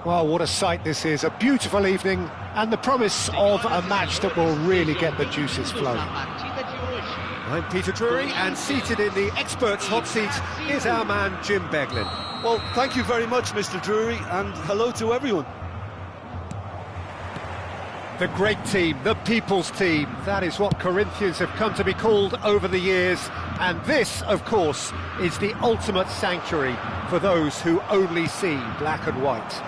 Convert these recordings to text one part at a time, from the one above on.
Well, what a sight this is, a beautiful evening, and the promise of a match that will really get the juices flowing. I'm Peter Drury, and seated in the experts' hot seat is our man Jim Beglin. Well, thank you very much, Mr. Drury, and hello to everyone. The great team, the people's team, that is what Corinthians have come to be called over the years, and this, of course, is the ultimate sanctuary for those who only see black and white.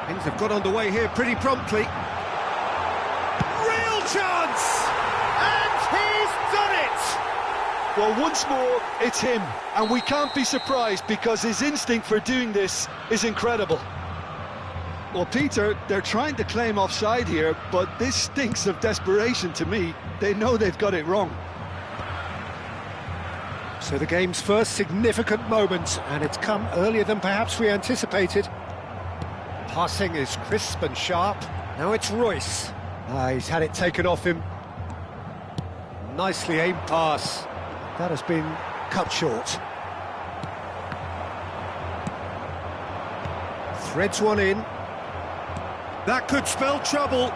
Things have got underway here pretty promptly. Real chance! And he's done it! Well, once more, it's him, and we can't be surprised because his instinct for doing this is incredible. Well, Peter, they're trying to claim offside here, but this stinks of desperation to me. They know they've got it wrong. So the game's first significant moment, and it's come earlier than perhaps we anticipated. Passing is crisp and sharp. Now it's Royce. He's had it taken off him. Nicely aimed pass. That has been cut short. Threads one in. That could spell trouble.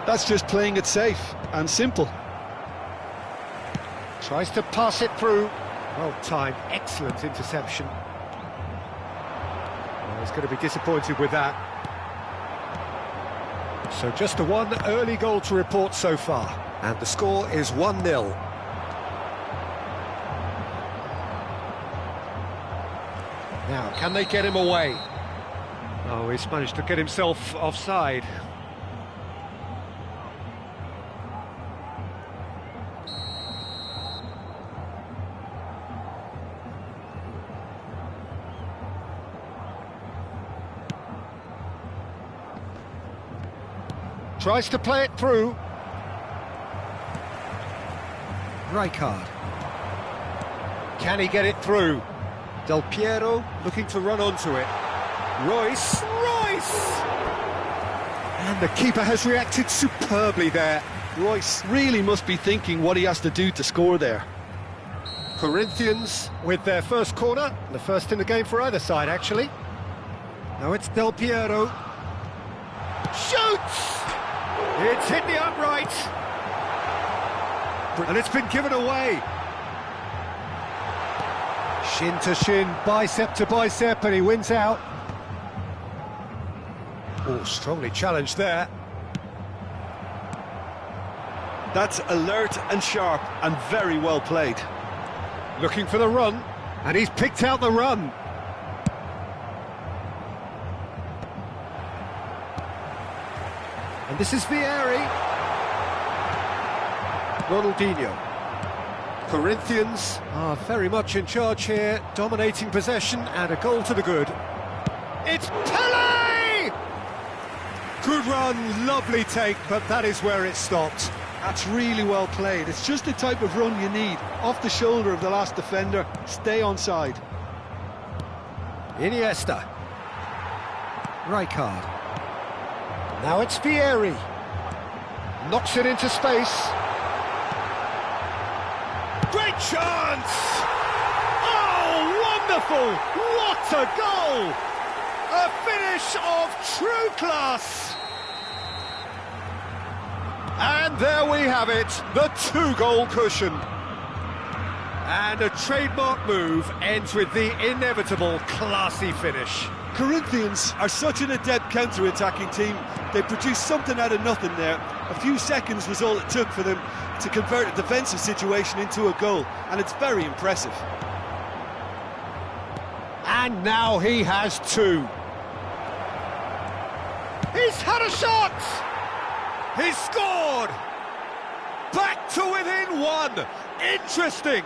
That's just playing it safe and simple. Tries to pass it through. Well timed, excellent interception. Well, he's going to be disappointed with that. So just the one early goal to report so far. And the score is 1-0. Now, can they get him away? Oh, he's managed to get himself offside. Tries to play it through. Rijkaard. Can he get it through? Del Piero looking to run onto it. Royce! And the keeper has reacted superbly there. Royce really must be thinking what he has to do to score there. Corinthians with their first corner, the first in the game for either side, actually. Now it's Del Piero. Shoots! It's hit the upright. And it's been given away. Shin to shin, bicep to bicep, and he wins out. Oh, strongly challenged there. That's alert and sharp and very well played. Looking for the run, and he's picked out the run. And this is Vieri. Ronaldinho. Corinthians are very much in charge here, dominating possession and a goal to the good. It's Pele! Good run, lovely take, but that is where it stopped. That's really well played. It's just the type of run you need. Off the shoulder of the last defender, stay onside. Iniesta. Rijkaard. Now it's Vieri. Knocks it into space. Great chance! Oh, wonderful! What a goal! A finish of true class! And there we have it, the two-goal cushion. And a trademark move ends with the inevitable classy finish. Corinthians are such an adept counter-attacking team. They produced something out of nothing there. A few seconds was all it took for them to convert a defensive situation into a goal, and it's very impressive. And now he has two. He's had a shot! He's scored! Back to within one! Interesting!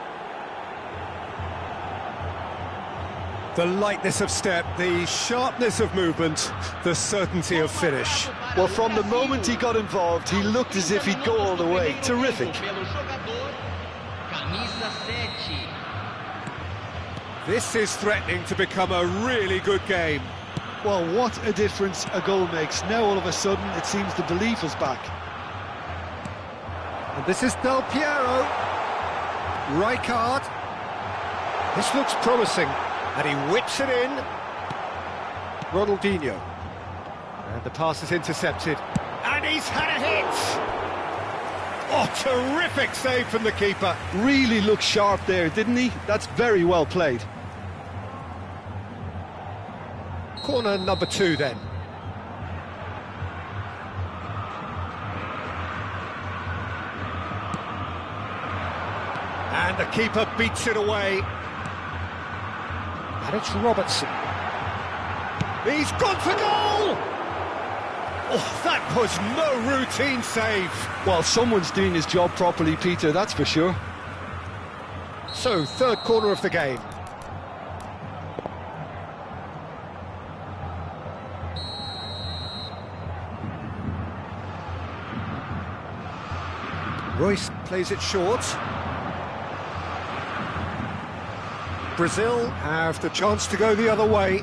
The lightness of step, the sharpness of movement, the certainty of finish. Well, from the moment he got involved, he looked as if he'd go all the way. Terrific. This is threatening to become a really good game. Well, what a difference a goal makes. Now, all of a sudden, it seems the belief is back. And this is Del Piero. Rijkaard. This looks promising. And he whips it in. Ronaldinho. And the pass is intercepted. And he's had a hit! Oh, terrific save from the keeper. Really looked sharp there, didn't he? That's very well played. Corner number 2 then. And the keeper beats it away. And it's Robertson. He's gone for goal! Oh, that was no routine save. Well, someone's doing his job properly, Peter, that's for sure. So, third corner of the game. Royce plays it short. Brazil have the chance to go the other way.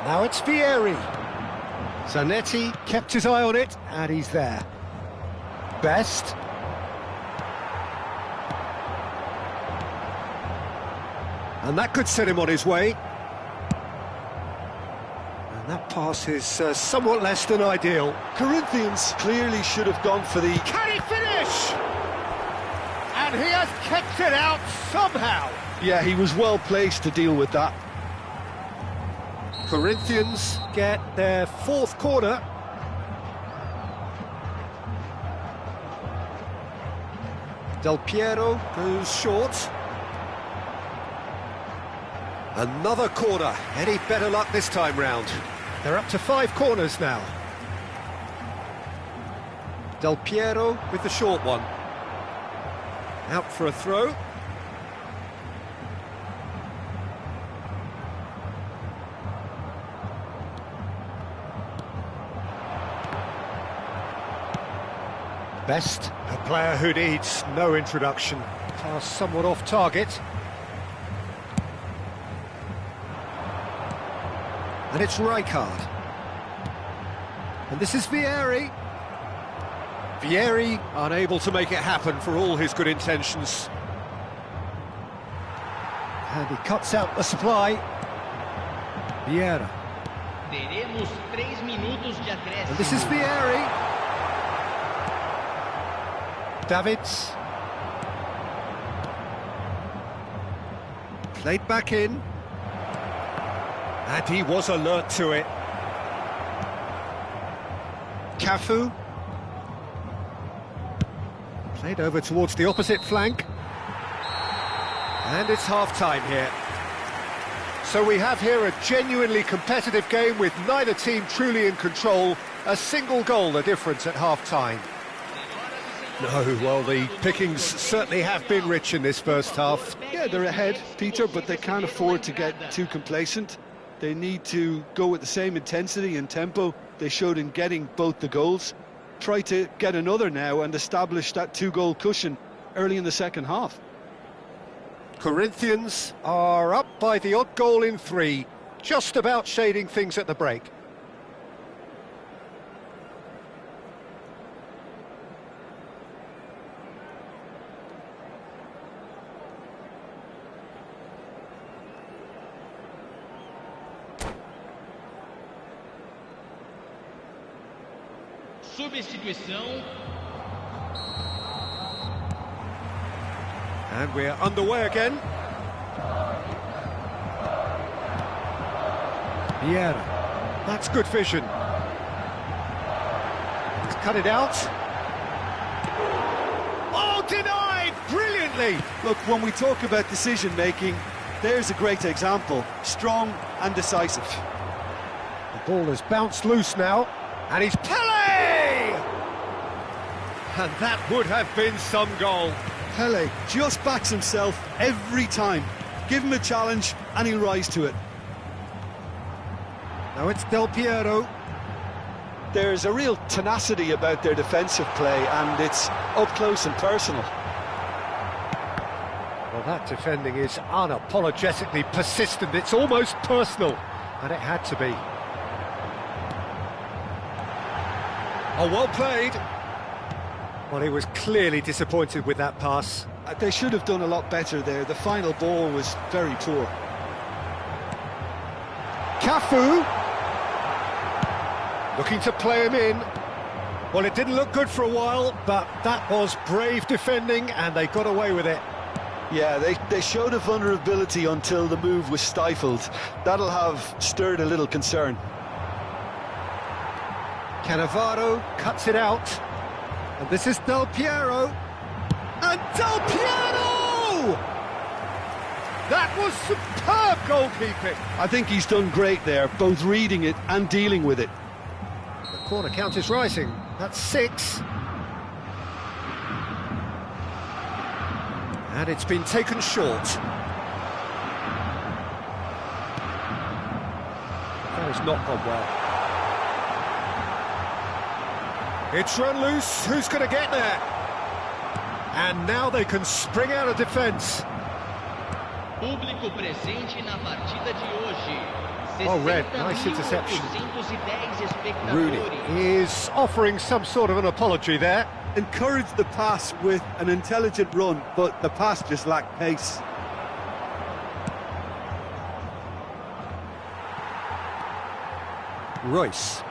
Now it's Vieri. Zanetti kept his eye on it, and he's there. Best. And that could set him on his way. And that pass is somewhat less than ideal. Corinthians clearly should have gone for the... Can he finish? And he has kept it out somehow. Yeah, he was well placed to deal with that. Corinthians get their fourth corner. Del Piero goes short. Another corner. Any better luck this time round? They're up to 5 corners now. Del Piero with the short one. Out for a throw. Best, a player who needs no introduction. Pass somewhat off target. And it's Rijkaard. And this is Vieri. Vieri unable to make it happen for all his good intentions. And he cuts out the supply. Vieira. Teremos 3 minutos de acréscimo. And this is Vieri. Davids. Played back in. And he was alert to it. Cafu. Played over towards the opposite flank. And it's half-time here. So we have here a genuinely competitive game with neither team truly in control. A single goal the difference at half-time. No, well, the pickings certainly have been rich in this first half. Yeah, they're ahead, Peter, but they can't afford to get too complacent. They need to go with the same intensity and tempo they showed in getting both the goals. Try to get another now and establish that 2-goal cushion early in the second half. Corinthians are up by the odd goal in 3, just about shading things at the break. Substituição. And we're underway again. Vieira. That's good vision. He's cut it out. Oh, denied! Brilliantly! Look, when we talk about decision-making, there's a great example. Strong and decisive. The ball has bounced loose now. And he's Pele! And that would have been some goal. Pele just backs himself every time. Give him a challenge and he'll rise to it. Now it's Del Piero. There's a real tenacity about their defensive play, and it's up close and personal. Well, that defending is unapologetically persistent. It's almost personal, and it had to be. Oh, well played. Well, he was clearly disappointed with that pass. They should have done a lot better there. The final ball was very poor. Cafu! Looking to play him in. Well, it didn't look good for a while, but that was brave defending, and they got away with it. Yeah, they showed a vulnerability until the move was stifled. That'll have stirred a little concern. Cannavaro cuts it out. And this is Del Piero. And Del Piero! That was superb goalkeeping. I think he's done great there, both reading it and dealing with it. The corner count is rising. That's 6. And it's been taken short. That has not gone well. It's run loose. Who's going to get there? And now they can spring out of defence. Público presente na partida de hoje. Oh, Red, nice interception. 60.810 Rooney is offering some sort of an apology there. Encouraged the pass with an intelligent run, but the pass just lacked pace. Royce.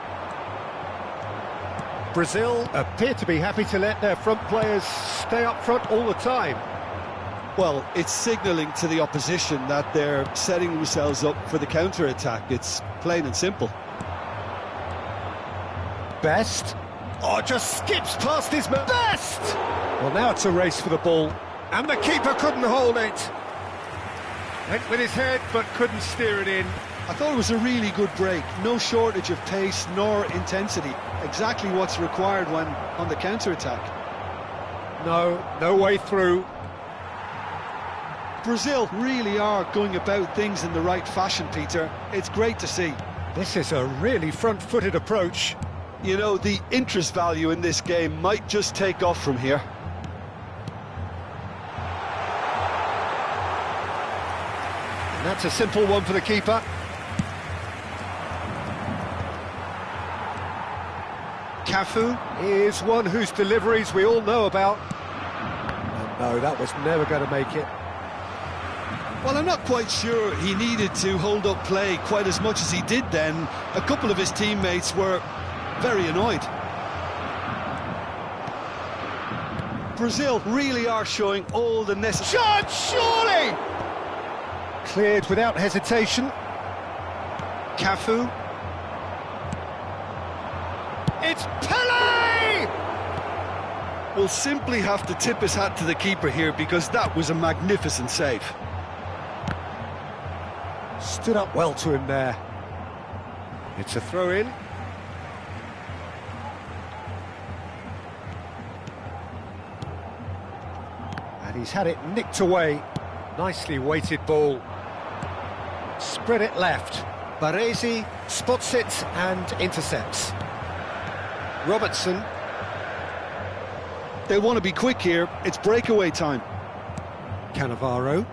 Brazil appear to be happy to let their front players stay up front all the time. Well, it's signalling to the opposition that they're setting themselves up for the counter-attack. It's plain and simple. Best. Oh, just skips past his man. Best! Well, now it's a race for the ball. And the keeper couldn't hold it. Went with his head, but couldn't steer it in. I thought it was a really good break. No shortage of pace nor intensity. Exactly what's required when on the counter-attack. No way through. Brazil really are going about things in the right fashion, Peter. It's great to see. This is a really front-footed approach. You know, the interest value in this game might just take off from here. And that's a simple one for the keeper. Cafu is one whose deliveries we all know about. And no, that was never going to make it. Well, I'm not quite sure he needed to hold up play quite as much as he did then. A couple of his teammates were very annoyed. Brazil really are showing all the necessary... Shot, surely! Cleared without hesitation. Cafu. It's Pele! Will simply have to tip his hat to the keeper here because that was a magnificent save. Stood up well to him there. It's a throw-in. And he's had it nicked away. Nicely weighted ball. Spread it left. Baresi spots it and intercepts. Robertson. They want to be quick here. It's breakaway time. Cannavaro.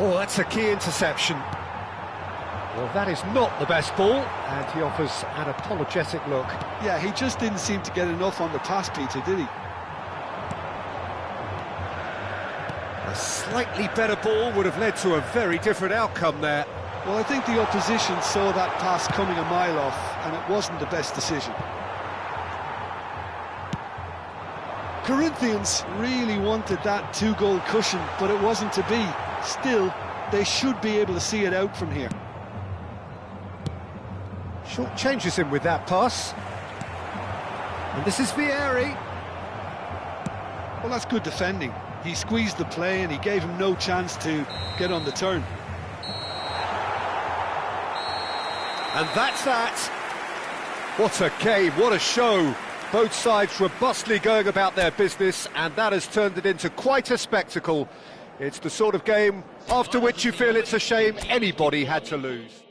Oh, that's a key interception. Well, that is not the best ball, and he offers an apologetic look. Yeah, he just didn't seem to get enough on the pass, Peter, did he? A slightly better ball would have led to a very different outcome there. Well, I think the opposition saw that pass coming a mile off, and it wasn't the best decision. Corinthians really wanted that 2-goal cushion, but it wasn't to be. Still, they should be able to see it out from here. Short changes him with that pass. And this is Vieri. Well, that's good defending. He squeezed the play and he gave him no chance to get on the turn. And that's that. What a game, what a show. Both sides robustly going about their business, and that has turned it into quite a spectacle. It's the sort of game after which you feel it's a shame anybody had to lose.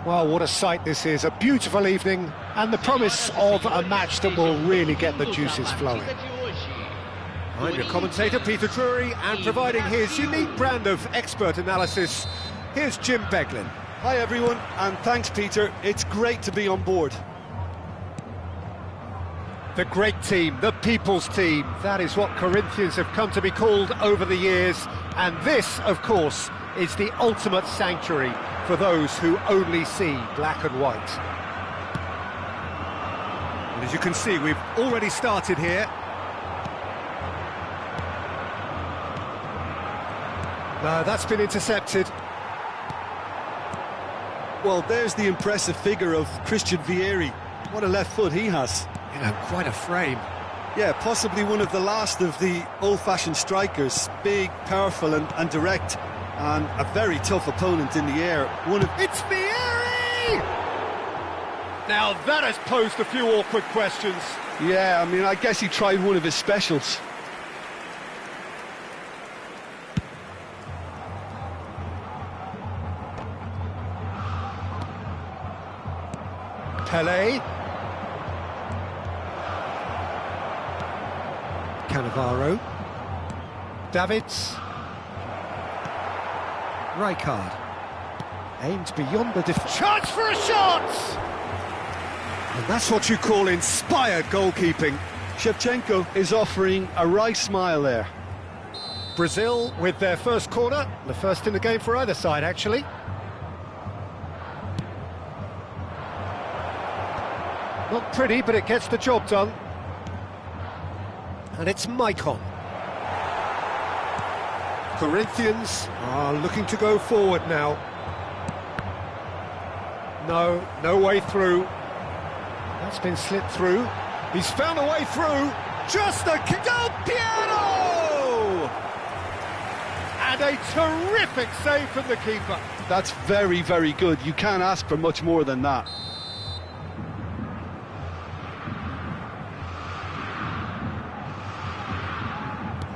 Well, what a sight this is, a beautiful evening, and the promise of a match that will really get the juices flowing. I'm your commentator, Peter Drury, and providing his unique brand of expert analysis, here's Jim Beglin. Hi everyone, and thanks Peter, it's great to be on board. The great team, the people's team, that is what Corinthians have come to be called over the years, and this, of course, is the ultimate sanctuary for those who only see black and white. And as you can see, we've already started here. No, that's been intercepted. Well, there's the impressive figure of Christian Vieri. What a left foot he has. You know, quite a frame. Yeah, possibly one of the last of the old-fashioned strikers. Big, powerful and direct. And a very tough opponent in the air. It's Vieri! Now that has posed a few awkward questions. Yeah, I mean, I guess he tried one of his specials. Pele. Cannavaro. Davids. Rijkaard. Aimed beyond the chance for a shot! And that's what you call inspired goalkeeping. Shevchenko is offering a right smile there. Brazil with their first corner, the first in the game for either side, actually. Not pretty, but it gets the job done. And it's Maicon. Corinthians are looking to go forward now. No way through. That's been slipped through. He's found a way through. Just a Del Piero! And a terrific save from the keeper. That's very, very good. You can't ask for much more than that.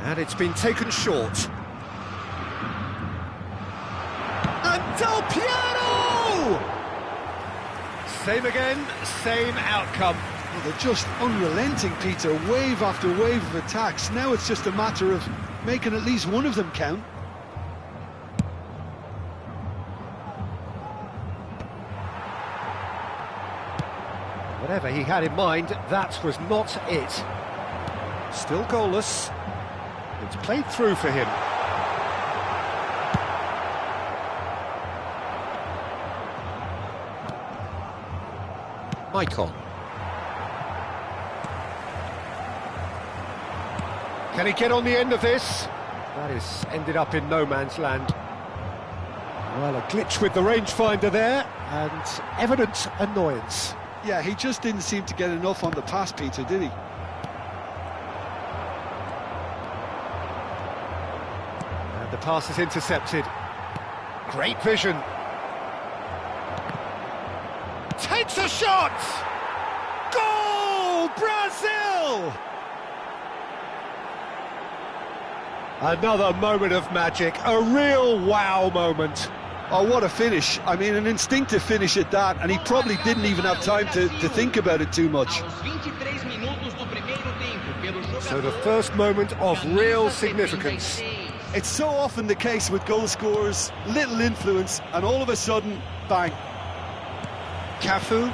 And it's been taken short. And Del Piero! Same again, same outcome. Well, they're just unrelenting, Peter. Wave after wave of attacks. Now it's just a matter of making at least one of them count. Whatever he had in mind, that was not it. Still goalless. It's played through for him. Maicon. Can he get on the end of this? That is ended up in no man's land. Well, a glitch with the rangefinder there, and evident annoyance. Yeah, he just didn't seem to get enough on the pass, Peter, did he? And the pass is intercepted. Great vision. Takes a shot! Goal! Brazil! Another moment of magic, a real wow moment. Oh, what a finish. I mean, an instinctive finish at that, and he probably didn't even have time to think about it too much. So the first moment of real significance. It's so often the case with goal scorers, little influence, and all of a sudden, bang. Cafu.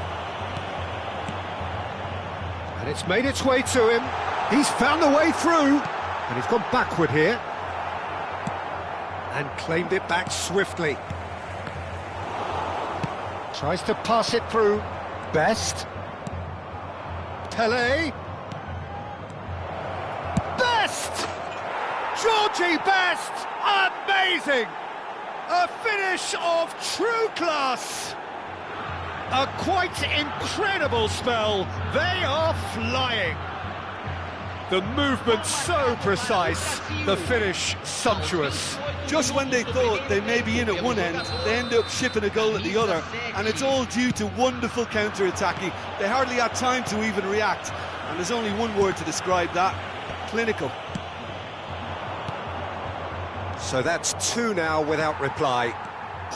And it's made its way to him. He's found the way through. And he's gone backward here. And claimed it back swiftly. Tries to pass it through. Best. Pelé. Best! Georgie Best! Amazing! A finish of true class! A quite incredible spell. They are flying. The movement so precise, the finish sumptuous. Just when they thought they may be in at one end, they end up shipping a goal at the other, and it's all due to wonderful counter-attacking. They hardly had time to even react, and there's only one word to describe that: clinical. So that's two now without reply.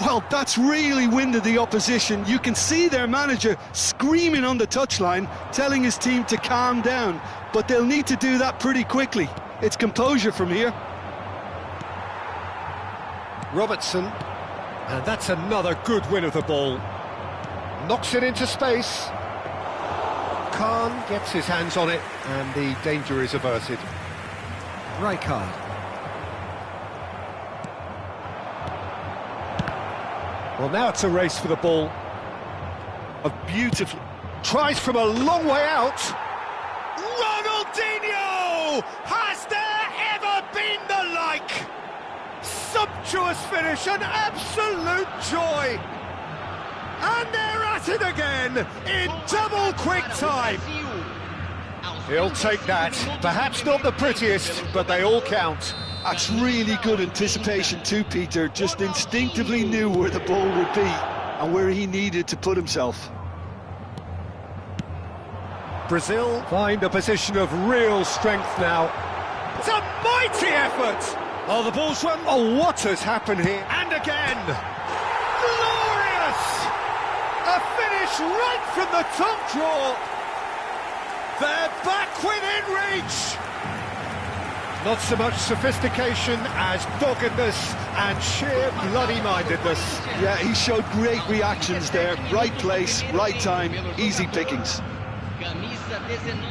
Well, that's really winded the opposition. You can see their manager screaming on the touchline, telling his team to calm down, but they'll need to do that pretty quickly. It's composure from here. Robertson, and that's another good win of the ball. Knocks it into space. Khan gets his hands on it, and the danger is averted. Rijkaard. Well, now it's a race for the ball. A beautiful... Tries from a long way out. Ronaldinho! Has there ever been the like? Sumptuous finish, an absolute joy. And they're at it again in double quick time. He'll take that. Perhaps not the prettiest, but they all count. That's really good anticipation too, Peter. Just instinctively knew where the ball would be and where he needed to put himself. Brazil find a position of real strength now. It's a mighty effort! Oh, the ball's run. Oh, what has happened here? And again! Glorious! A finish right from the top draw. They're back within reach. Not so much sophistication as doggedness and sheer bloody-mindedness. Yeah, he showed great reactions there. Right place, right time, easy pickings. Camisa 19.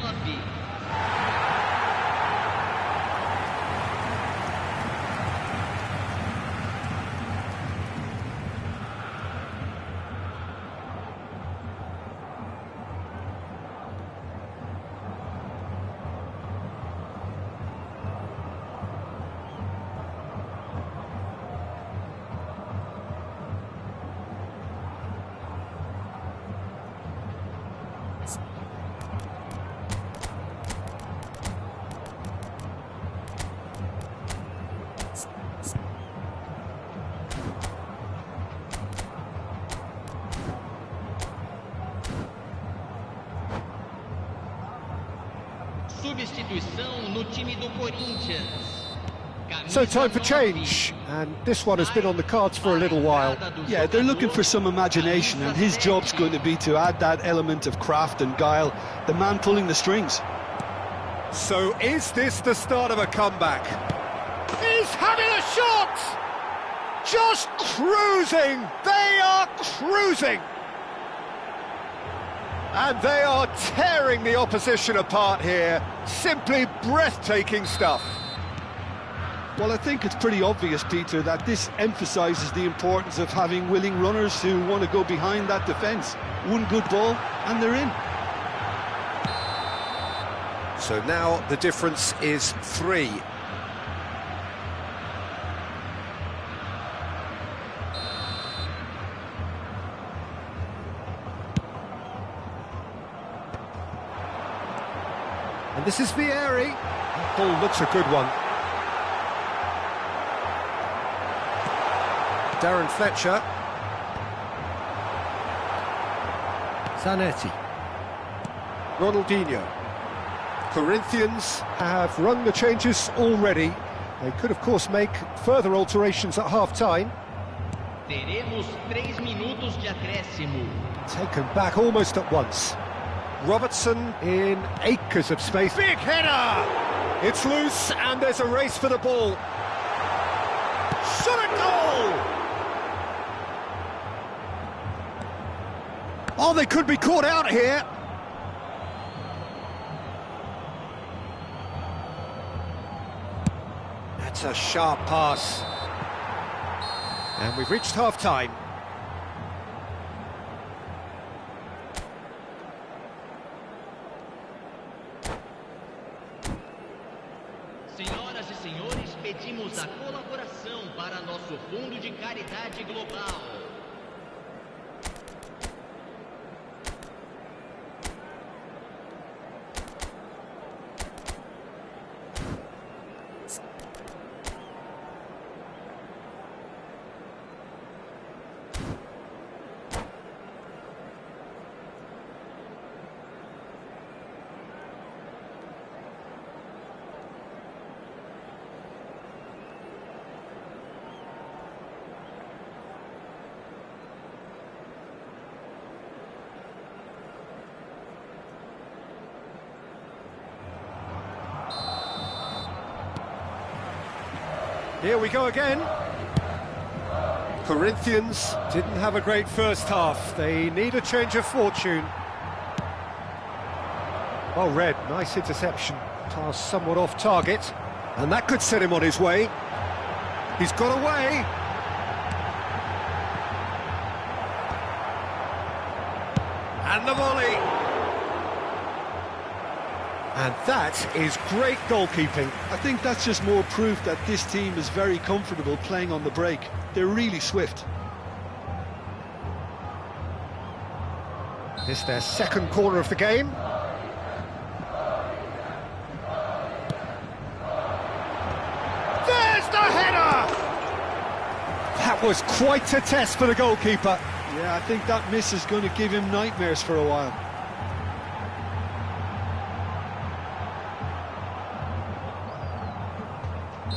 Substituição no time do Corinthians. So time for change, and this one has been on the cards for a little while. Yeah, they're looking for some imagination, and his job's going to be to add that element of craft and guile, the man pulling the strings. So is this the start of a comeback? He's having a shot! Just cruising! They are cruising! And they are tearing the opposition apart here. Simply breathtaking stuff. Well, I think it's pretty obvious, Peter, that this emphasises the importance of having willing runners who want to go behind that defence. One good ball, and they're in. So now the difference is 3. And this is Vieri. That ball looks a good one. Darren Fletcher. Zanetti. Ronaldinho. Corinthians have rung the changes already. They could, of course, make further alterations at half-time. Teremos 3 minutos de acréscimo. Taken back almost at once. Robertson in acres of space. Big header! It's loose and there's a race for the ball. Shot a goal! Oh, they could be caught out here. That's a sharp pass. And we've reached half-time. Senhoras e senhores, pedimos a colaboração para nosso Fundo de Caridade Global. Here we go again. Corinthians didn't have a great first half. They need a change of fortune. Well read, nice interception. Pass somewhat off target. And that could set him on his way. He's got away. And the volley. And that is great goalkeeping. I think that's just more proof that this team is very comfortable playing on the break. They're really swift. This their second corner of the game. There's the header! That was quite a test for the goalkeeper. Yeah, I think that miss is going to give him nightmares for a while.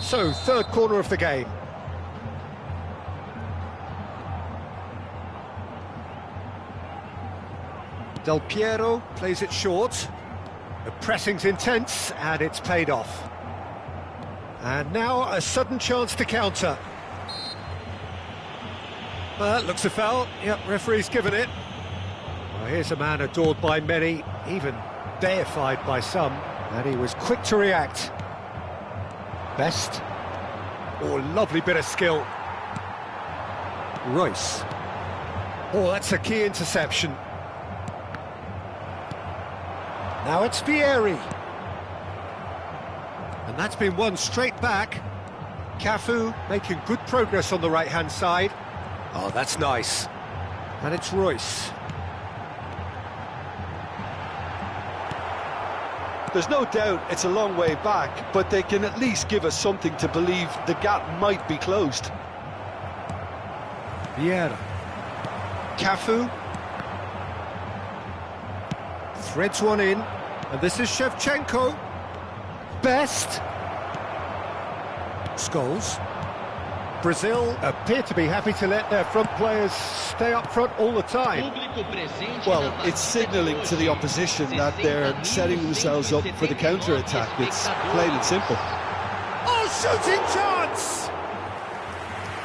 So, third corner of the game. Del Piero plays it short. The pressing's intense and it's paid off. And now a sudden chance to counter. That looks a foul. Yep, referee's given it. Well, here's a man adored by many, even deified by some, and he was quick to react. Best. Oh, lovely bit of skill. Royce. Oh, that's a key interception. Now it's Vieri. And that's been won straight back. Cafu making good progress on the right-hand side. Oh, that's nice. And it's Royce. There's no doubt it's a long way back, but they can at least give us something to believe the gap might be closed. Vieira. Cafu. Threads one in, and this is Shevchenko. Best. Scholes. Brazil appear to be happy to let their front players stay up front all the time. Well, it's signalling to the opposition that they're setting themselves up for the counter-attack. It's plain and simple. Oh, shooting chance!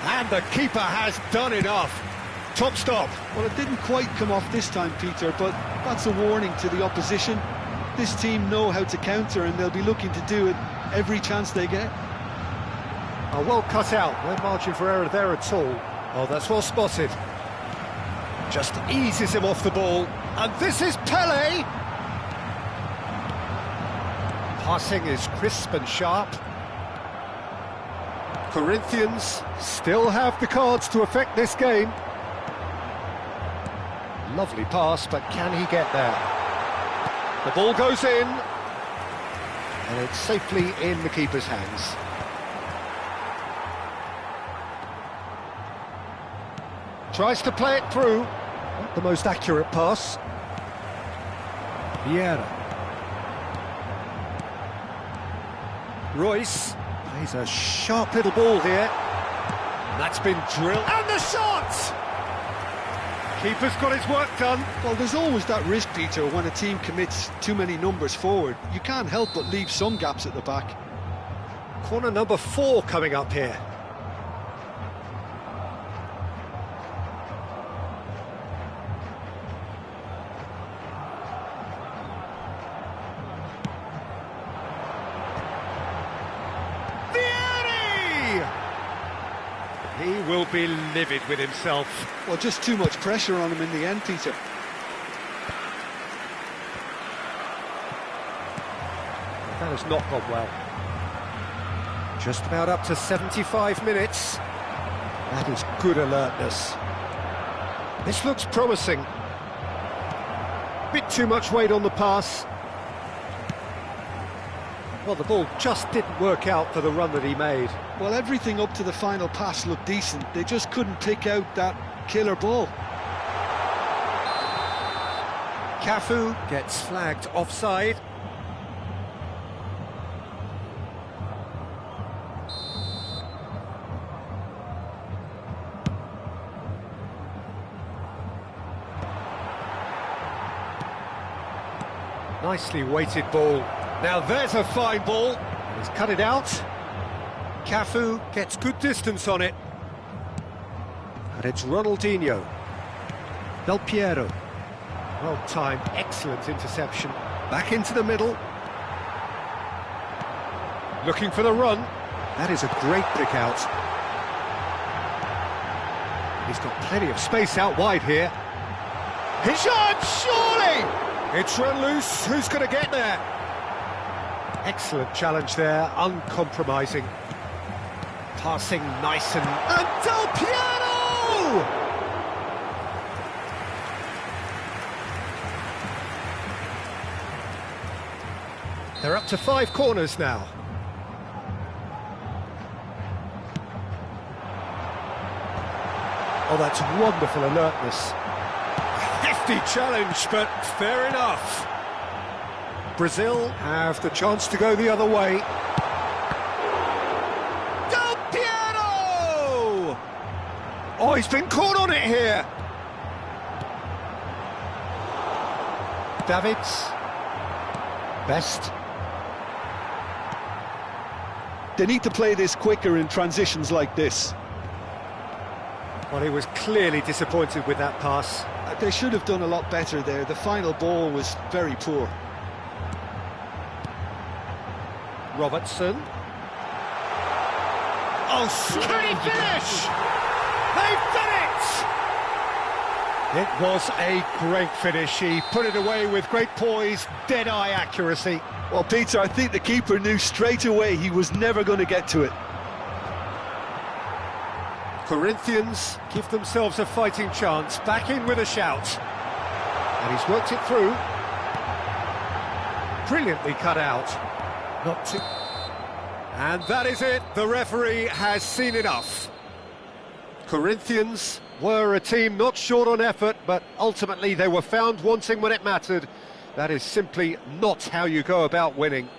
And the keeper has done enough. Top stop. Well, it didn't quite come off this time, Peter, but that's a warning to the opposition. This team know how to counter, and they'll be looking to do it every chance they get. Oh, well cut out, no margin for error there at all. Oh, that's well spotted. Just eases him off the ball. And this is Pele! Passing is crisp and sharp. Corinthians still have the cards to affect this game. Lovely pass, but can he get there? The ball goes in. And it's safely in the keeper's hands. Tries to play it through. Not the most accurate pass. Vieira. Royce plays a sharp little ball here. That's been drilled. And the shot! Keeper's got his work done. Well, there's always that risk, Peter, when a team commits too many numbers forward. You can't help but leave some gaps at the back. Corner number 4 coming up here. He will be livid with himself. Well, just too much pressure on him in the end, Peter. That has not gone well. Just about up to 75 minutes. That is good alertness. This looks promising. Bit too much weight on the pass. Well, the ball just didn't work out for the run that he made. Well, everything up to the final pass looked decent. They just couldn't pick out that killer ball. Cafu gets flagged offside. Nicely weighted ball. Now there's a fine ball. He's cut it out. Cafu gets good distance on it. And it's Ronaldinho. Del Piero. Well-timed, excellent interception. Back into the middle. Looking for the run. That is a great pick out. He's got plenty of space out wide here. His shot, surely! It's run loose. Who's going to get there? Excellent challenge there, uncompromising. Passing nice and Del Piero! They're up to 5 corners now. Oh, that's wonderful alertness. Hefty challenge, but fair enough. Brazil have the chance to go the other way. Del Piero! Oh, he's been caught on it here. Davids. Best. They need to play this quicker in transitions like this. Well, he was clearly disappointed with that pass. They should have done a lot better there. The final ball was very poor. Robertson. Oh, can he finish? They've done it! It was a great finish. He put it away with great poise, dead-eye accuracy. Well, Peter, I think the keeper knew straight away he was never going to get to it. Corinthians give themselves a fighting chance, back in with a shout. And he's worked it through. Brilliantly cut out. Not too... And that is it, the referee has seen enough. Corinthians were a team not short on effort, but ultimately they were found wanting when it mattered. That is simply not how you go about winning.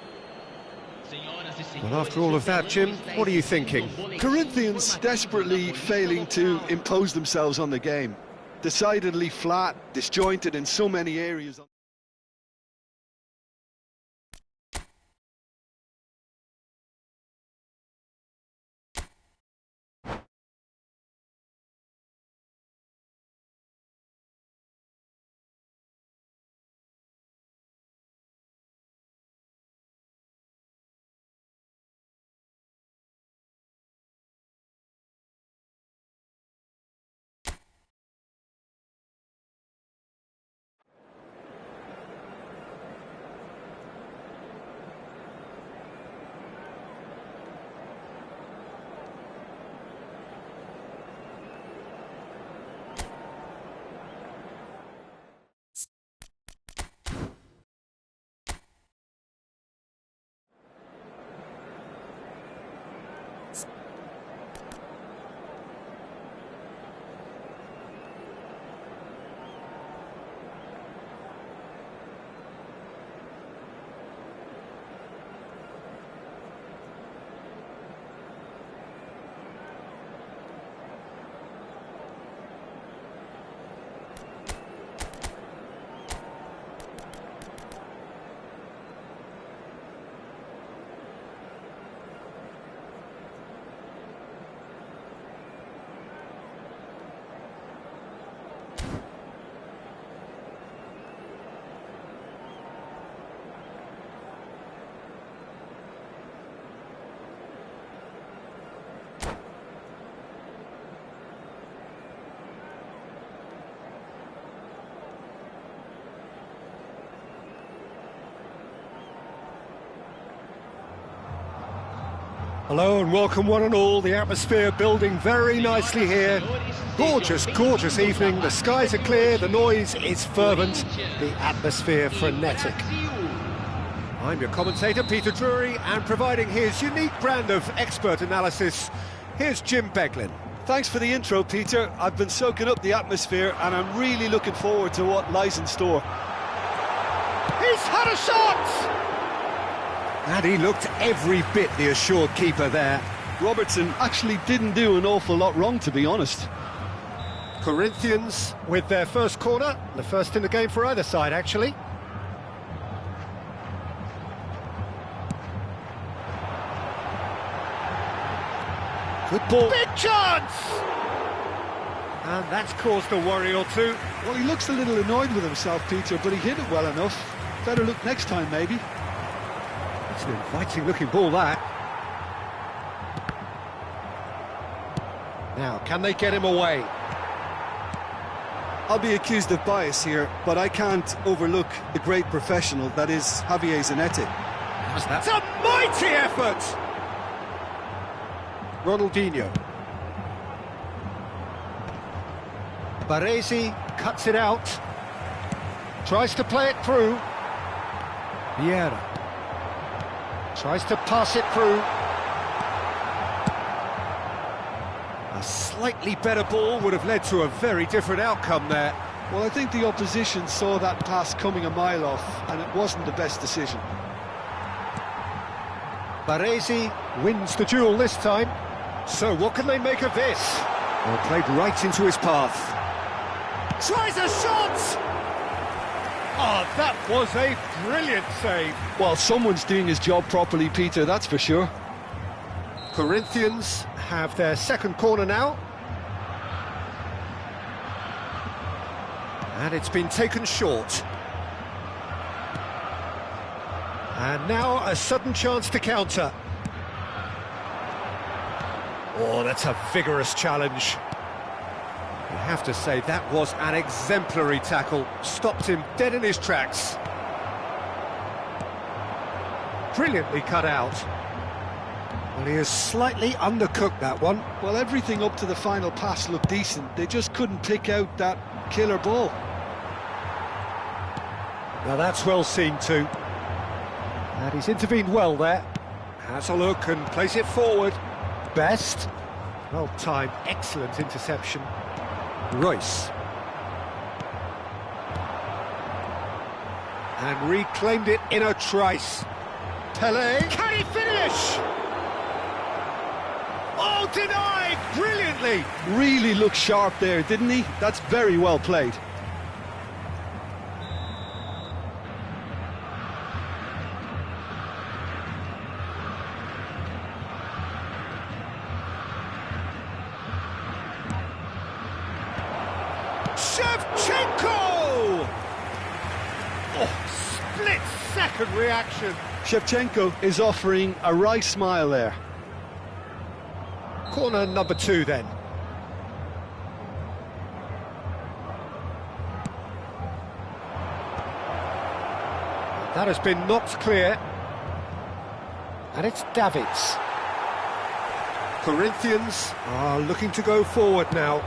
Well, after all of that, Jim, what are you thinking? Corinthians desperately failing to impose themselves on the game. Decidedly flat, disjointed in so many areas. Hello and welcome one and all. The atmosphere building very nicely here. Gorgeous, gorgeous evening. The skies are clear, the noise is fervent, the atmosphere frenetic. I'm your commentator, Peter Drury, and providing his unique brand of expert analysis, here's Jim Beglin. Thanks for the intro, Peter. I've been soaking up the atmosphere and I'm really looking forward to what lies in store. He's had a shot! And he looked every bit the assured keeper there. Robertson actually didn't do an awful lot wrong, to be honest. Corinthians with their first corner, the first in the game for either side, actually. Good ball. Big chance! And that's caused a worry or two. Well, he looks a little annoyed with himself, Peter, but he hit it well enough. Better look next time, maybe. It's an inviting-looking ball, that. Now, can they get him away? I'll be accused of bias here, but I can't overlook the great professional that is Javier Zanetti. That's a mighty effort! Ronaldinho. Baresi cuts it out. Tries to play it through. Vieira. Tries to pass it through. A slightly better ball would have led to a very different outcome there. Well, I think the opposition saw that pass coming a mile off, and it wasn't the best decision. Baresi wins the duel this time. So what can they make of this? Well, played right into his path. Tries a shot! Oh, that was a brilliant save. Well, someone's doing his job properly, Peter, that's for sure. Corinthians have their second corner now. And it's been taken short. And now a sudden chance to counter. Oh, that's a vigorous challenge. You have to say that was an exemplary tackle. Stopped him dead in his tracks. Brilliantly cut out. Well, he has slightly undercooked that one. Well, everything up to the final pass looked decent. They just couldn't pick out that killer ball. Now that's well seen too. And he's intervened well there. Has a look and plays it forward. Best. Well timed, excellent interception. Royce. And reclaimed it in a trice. Pele. Can he finish? Oh, denied! Brilliantly! Really looked sharp there, didn't he? That's very well played. Shevchenko! Oh, split-second reaction. Shevchenko is offering a wry smile there. Corner number 2 then. That has been knocked clear. And it's Davids. Corinthians are looking to go forward now.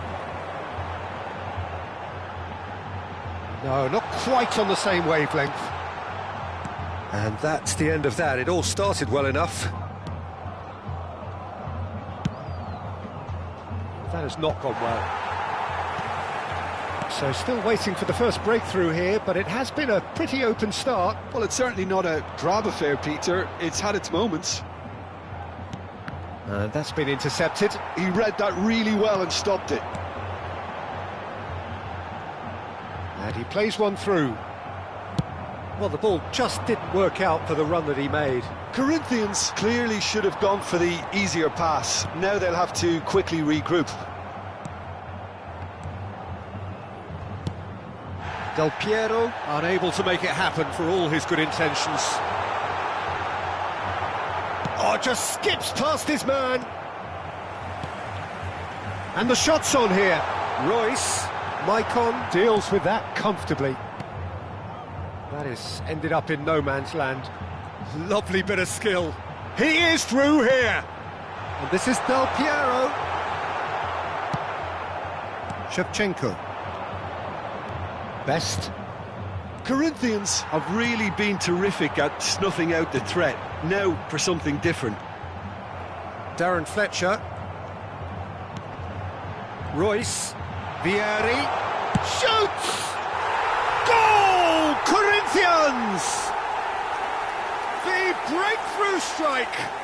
No, not quite on the same wavelength. And that's the end of that. It all started well enough. That has not gone well. So still waiting for the first breakthrough here, but it has been a pretty open start. Well, it's certainly not a drab affair, Peter. It's had its moments. And that's been intercepted. He read that really well and stopped it. And he plays one through. Well, the ball just didn't work out for the run that he made. Corinthians clearly should have gone for the easier pass. Now they'll have to quickly regroup. Del Piero unable to make it happen for all his good intentions. Oh, just skips past his man. And the shot's on here. Royce, Maicon deals with that comfortably. That is ended up in no man's land. Lovely bit of skill. He is through here. And this is Del Piero. Shevchenko. Best. Corinthians have really been terrific at snuffing out the threat. Now for something different. Darren Fletcher. Royce. Vieri. Shoots! Goal! Corinthians! The breakthrough strike!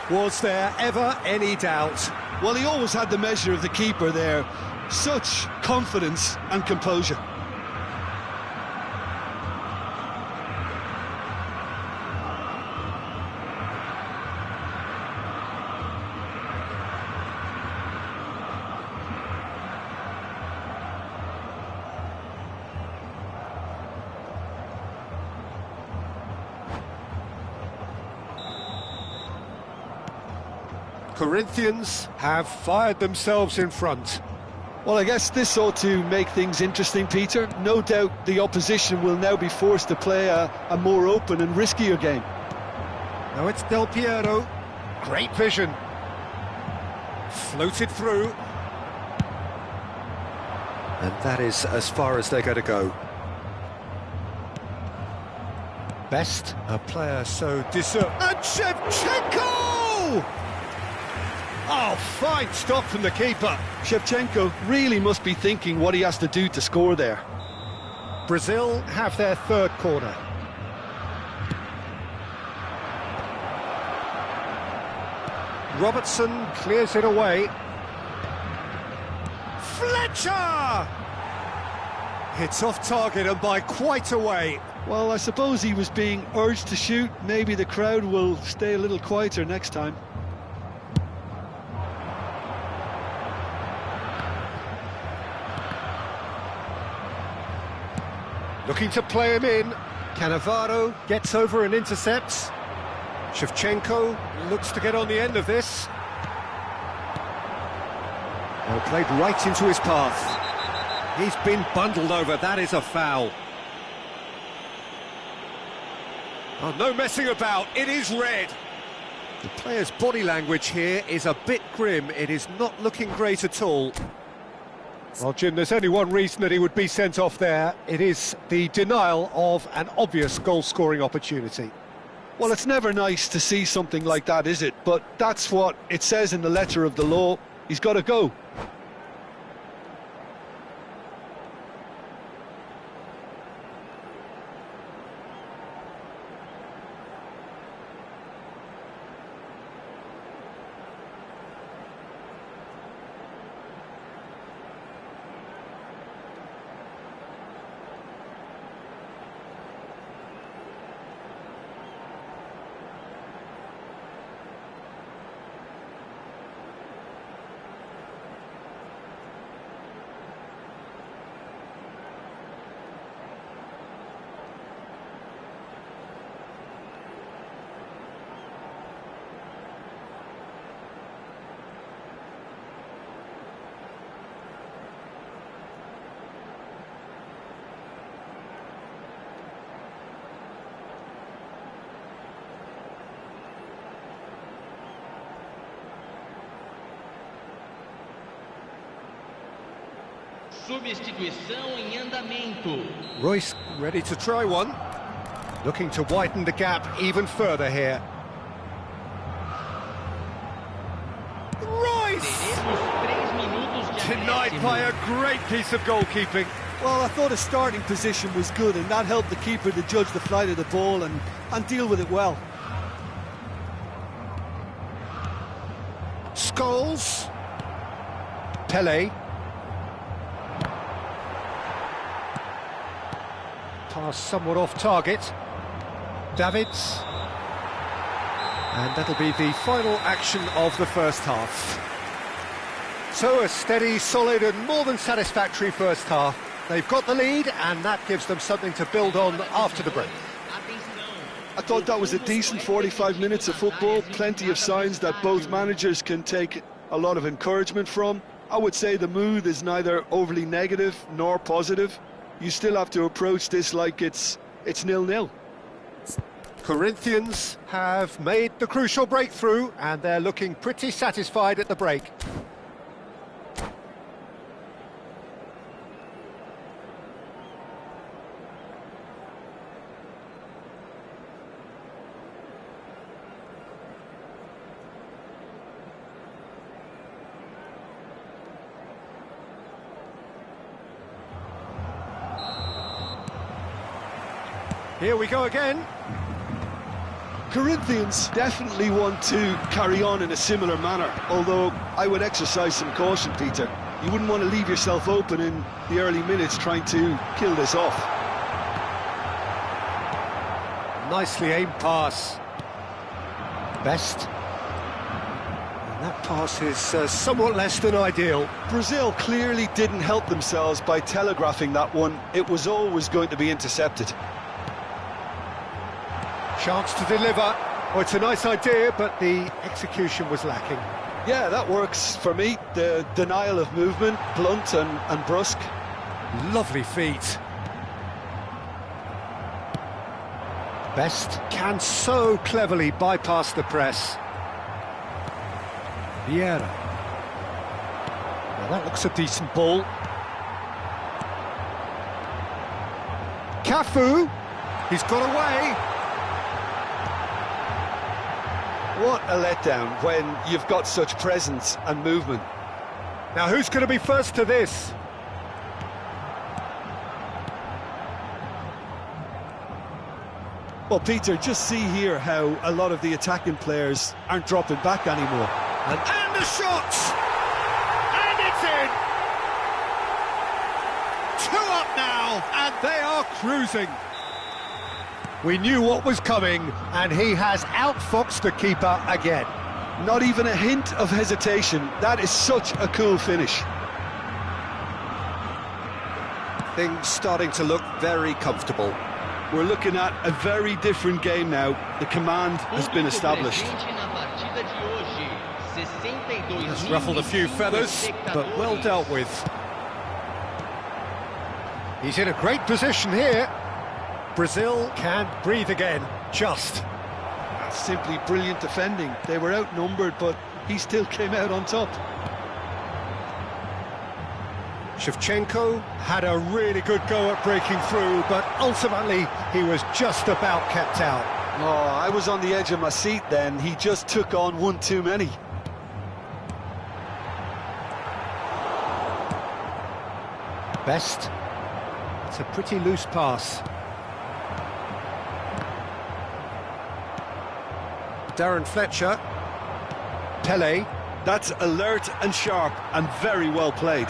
Was there ever any doubt? Well, he always had the measure of the keeper there. Such confidence and composure. Corinthians have fired themselves in front. Well, I guess this ought to make things interesting, Peter. No doubt the opposition will now be forced to play a more open and riskier game. Now it's Del Piero. Great vision. Floated through. And that is as far as they're going to go. Best. A player so deserved. And Shevchenko! Oh, fine stop from the keeper. Shevchenko really must be thinking what he has to do to score there. Brazil have their third corner. Robertson clears it away. Fletcher! It's off target and by quite a way. Well, I suppose he was being urged to shoot. Maybe the crowd will stay a little quieter next time. Looking to play him in. Cannavaro gets over and intercepts. Shevchenko looks to get on the end of this. Well, played right into his path. He's been bundled over. That is a foul. Oh, no messing about. It is red. The player's body language here is a bit grim. It is not looking great at all. Well, Jim, there's only one reason that he would be sent off there. It is the denial of an obvious goal-scoring opportunity. Well, it's never nice to see something like that, is it? But that's what it says in the letter of the law. He's got to go. Substituição em andamento. Royce ready to try one. Looking to widen the gap even further here. Royce! Denied by a great piece of goalkeeping. Well, I thought his starting position was good, and that helped the keeper to judge the flight of the ball and deal with it well. Scholes. Pele. Pass somewhat off target. Davids. And that'll be the final action of the first half. So a steady, solid and more than satisfactory first half. They've got the lead and that gives them something to build on after the break. I thought that was a decent 45 minutes of football. Plenty of signs that both managers can take a lot of encouragement from. I would say the mood is neither overly negative nor positive. You still have to approach this like it's 0-0. Corinthians have made the crucial breakthrough and they're looking pretty satisfied at the break. Here we go again. Corinthians definitely want to carry on in a similar manner, although I would exercise some caution, Peter. You wouldn't want to leave yourself open in the early minutes trying to kill this off. Nicely aimed pass. Best. And that pass is somewhat less than ideal. Brazil clearly didn't help themselves by telegraphing that one. It was always going to be intercepted. Chance to deliver. Oh, it's a nice idea, but the execution was lacking. Yeah, that works for me. The denial of movement, blunt and brusque. Lovely feet. Best can so cleverly bypass the press. Vieira. Now that looks a decent ball. Cafu. He's got away. What a letdown when you've got such presence and movement. Now who's going to be first to this? Well, Peter, just see here how a lot of the attacking players aren't dropping back anymore. And the shot! And it's in! 2 up now, and they are cruising. We knew what was coming, and he has outfoxed the keeper again. Not even a hint of hesitation. That is such a cool finish. Things starting to look very comfortable. We're looking at a very different game now. The command has been established. Has ruffled a few feathers, but well dealt with. He's in a great position here. Brazil can breathe again, just. That's simply brilliant defending. They were outnumbered, but he still came out on top. Shevchenko had a really good go at breaking through, but ultimately he was just about kept out. Oh, I was on the edge of my seat then. He just took on one too many. Best. It's a pretty loose pass. Darren Fletcher. Pele. That's alert and sharp and very well played.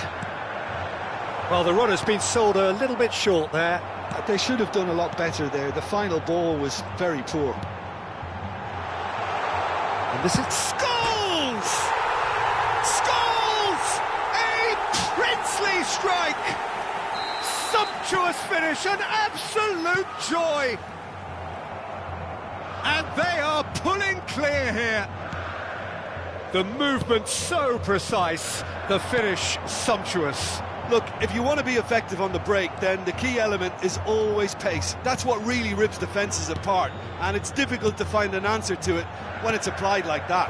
Well, the run has been sold a little bit short there. They should have done a lot better there. The final ball was very poor. And this is Scholes! Scholes! A princely strike! Sumptuous finish, an absolute joy! And they are pulling clear here. The movement so precise, the finish sumptuous. Look, if you want to be effective on the break, then the key element is always pace. That's what really rips defences apart, and it's difficult to find an answer to it when it's applied like that.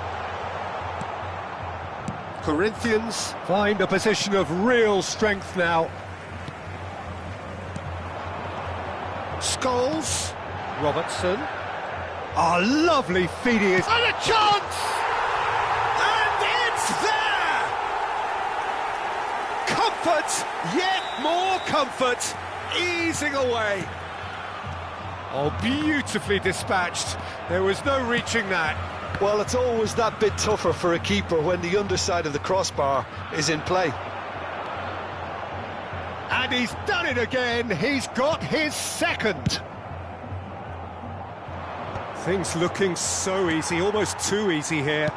Corinthians find a position of real strength now. Scholes, Robertson. A lovely feed he is. And a chance! And it's there! Comfort, yet more comfort, easing away. Oh, beautifully dispatched. There was no reaching that. Well, it's always that bit tougher for a keeper when the underside of the crossbar is in play. And he's done it again. He's got his second. Things looking so easy, almost too easy here.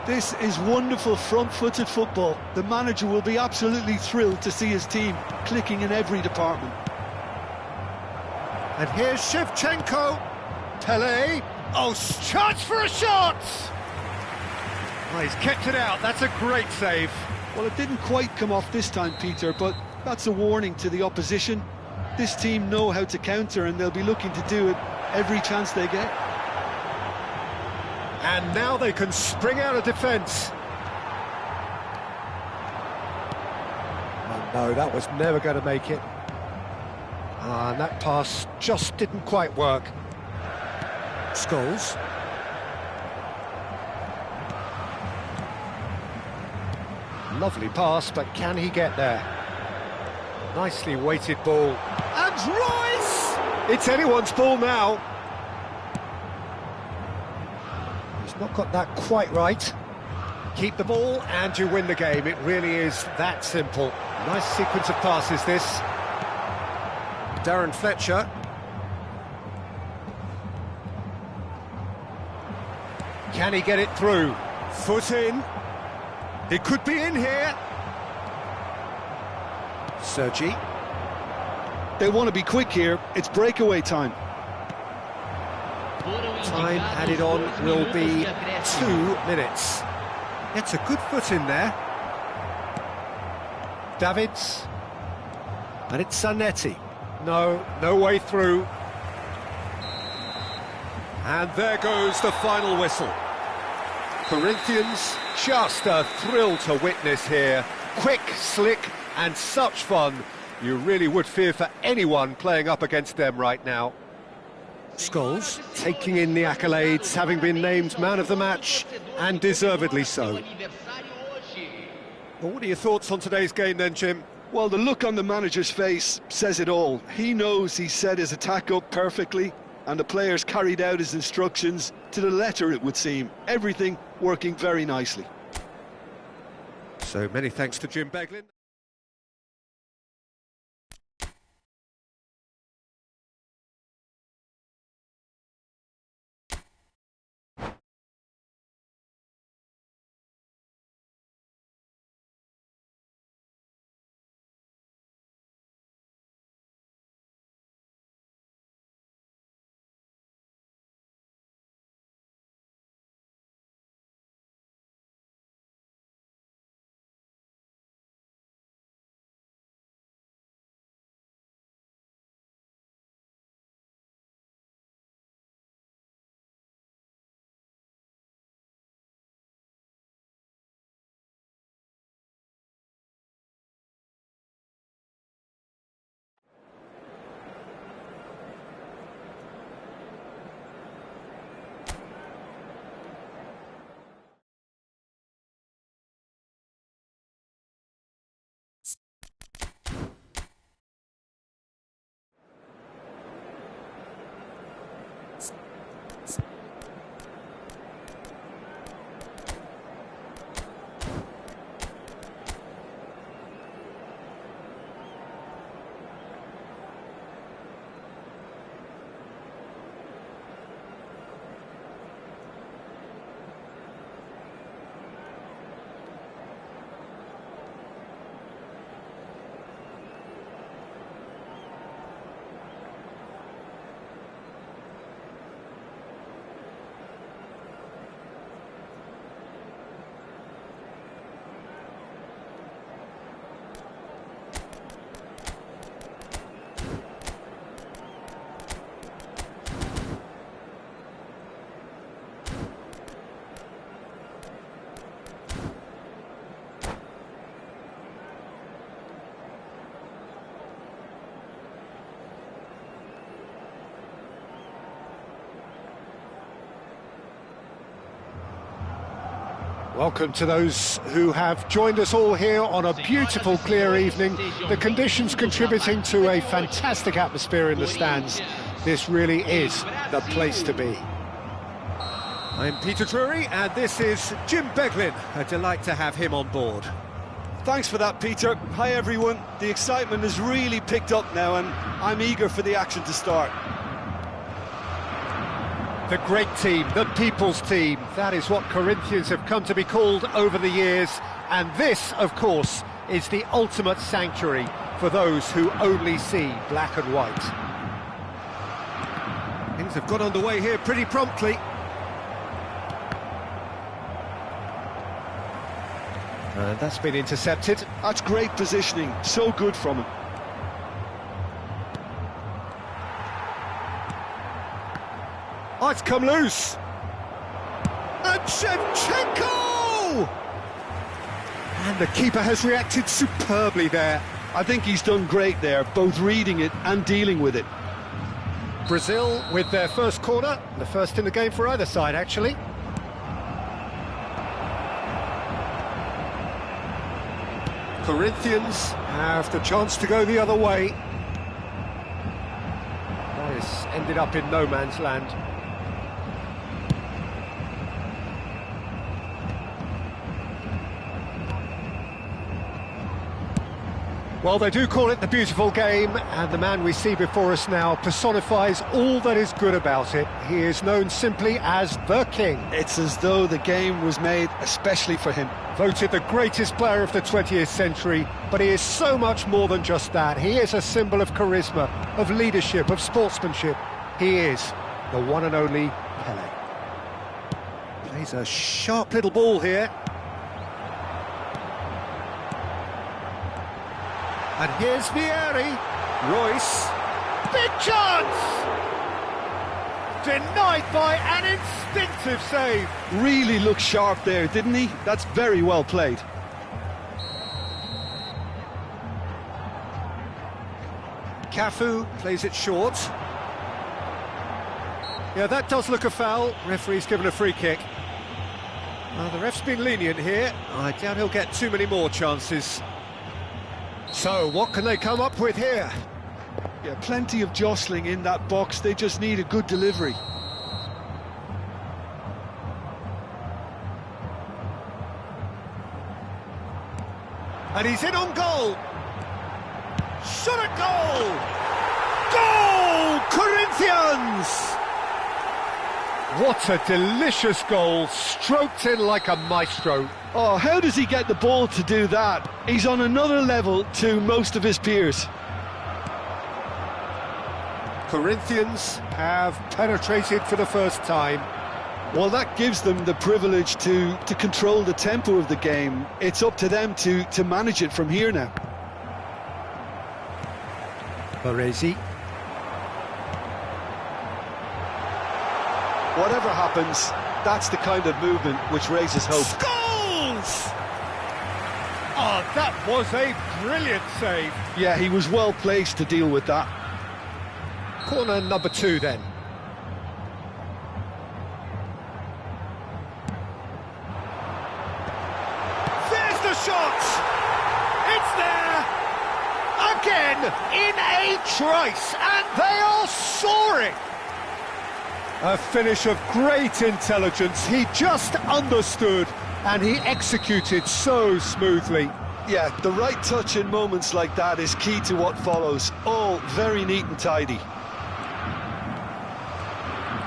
This is wonderful front-footed football. The manager will be absolutely thrilled to see his team clicking in every department. And here's Shevchenko. Pele. Oh, chance for a shot! Oh, he's kept it out. That's a great save. Well, it didn't quite come off this time, Peter, but that's a warning to the opposition. This team know how to counter, and they'll be looking to do it every chance they get. And now they can spring out of defence. Oh no, that was never going to make it. And that pass just didn't quite work. Scholes. Lovely pass, but can he get there? Nicely weighted ball. And Royce! It's anyone's ball now. He's not got that quite right. Keep the ball and you win the game. It really is that simple. Nice sequence of passes, this. Darren Fletcher. Can he get it through? Foot in. It could be in here. Sergi. They want to be quick here. It's breakaway time. Time added on will be 2 minutes. It's a good foot in there. Davids. And it's Zanetti. No way through. And there goes the final whistle. Corinthians, just a thrill to witness here. Quick, slick, and such fun. You really would fear for anyone playing up against them right now. Scholes taking in the accolades, having been named man of the match, and deservedly so. Well, what are your thoughts on today's game then, Jim? Well, the look on the manager's face says it all. He knows he set his attack up perfectly, and the players carried out his instructions to the letter, it would seem. Everything working very nicely. So many thanks to Jim Beglin. Welcome to those who have joined us all here on a beautiful, clear evening. The conditions contributing to a fantastic atmosphere in the stands. This really is the place to be. I'm Peter Drury, and this is Jim Beglin. A delight to have him on board. Thanks for that, Peter. Hi, everyone. The excitement has really picked up now, and I'm eager for the action to start. The great team, the people's team, that is what Corinthians have come to be called over the years, and this, of course, is the ultimate sanctuary for those who only see black and white. Things have got underway here pretty promptly. And that's been intercepted. That's great positioning, so good from him. Oh, it's come loose. Shevchenko! And the keeper has reacted superbly there. I think he's done great there, both reading it and dealing with it. Brazil with their first corner, the first in the game for either side, actually. Corinthians have the chance to go the other way. Morris ended up in no man's land. Well, they do call it the beautiful game, and the man we see before us now personifies all that is good about it. He is known simply as the King. It's as though the game was made especially for him. Voted the greatest player of the 20th century, but he is so much more than just that. He is a symbol of charisma, of leadership, of sportsmanship. He is the one and only Pelé. Plays a sharp little ball here. And here's Vieri. Royce. Big chance! Denied by an instinctive save. Really looked sharp there, didn't he? That's very well played. Cafu plays it short. Yeah, that does look a foul. Referee's given a free kick. The ref's been lenient here. I doubt he'll get too many more chances. So, what can they come up with here? Yeah, plenty of jostling in that box. They just need a good delivery. And he's in on goal. Shot at goal! Goal! Corinthians! What a delicious goal, stroked in like a maestro. Oh, how does he get the ball to do that? He's on another level to most of his peers. Corinthians have penetrated for the first time. Well, that gives them the privilege to control the tempo of the game. It's up to them to manage it from here now. Baresi. Whatever happens, that's the kind of movement which raises hope. Goals! Oh, that was a brilliant save. Yeah, he was well placed to deal with that. Corner number 2 then. There's the shot! It's there! Again, in a trice, and they are soaring! A finish of great intelligence. He just understood, and he executed so smoothly. Yeah, the right touch in moments like that is key to what follows. All very neat and tidy.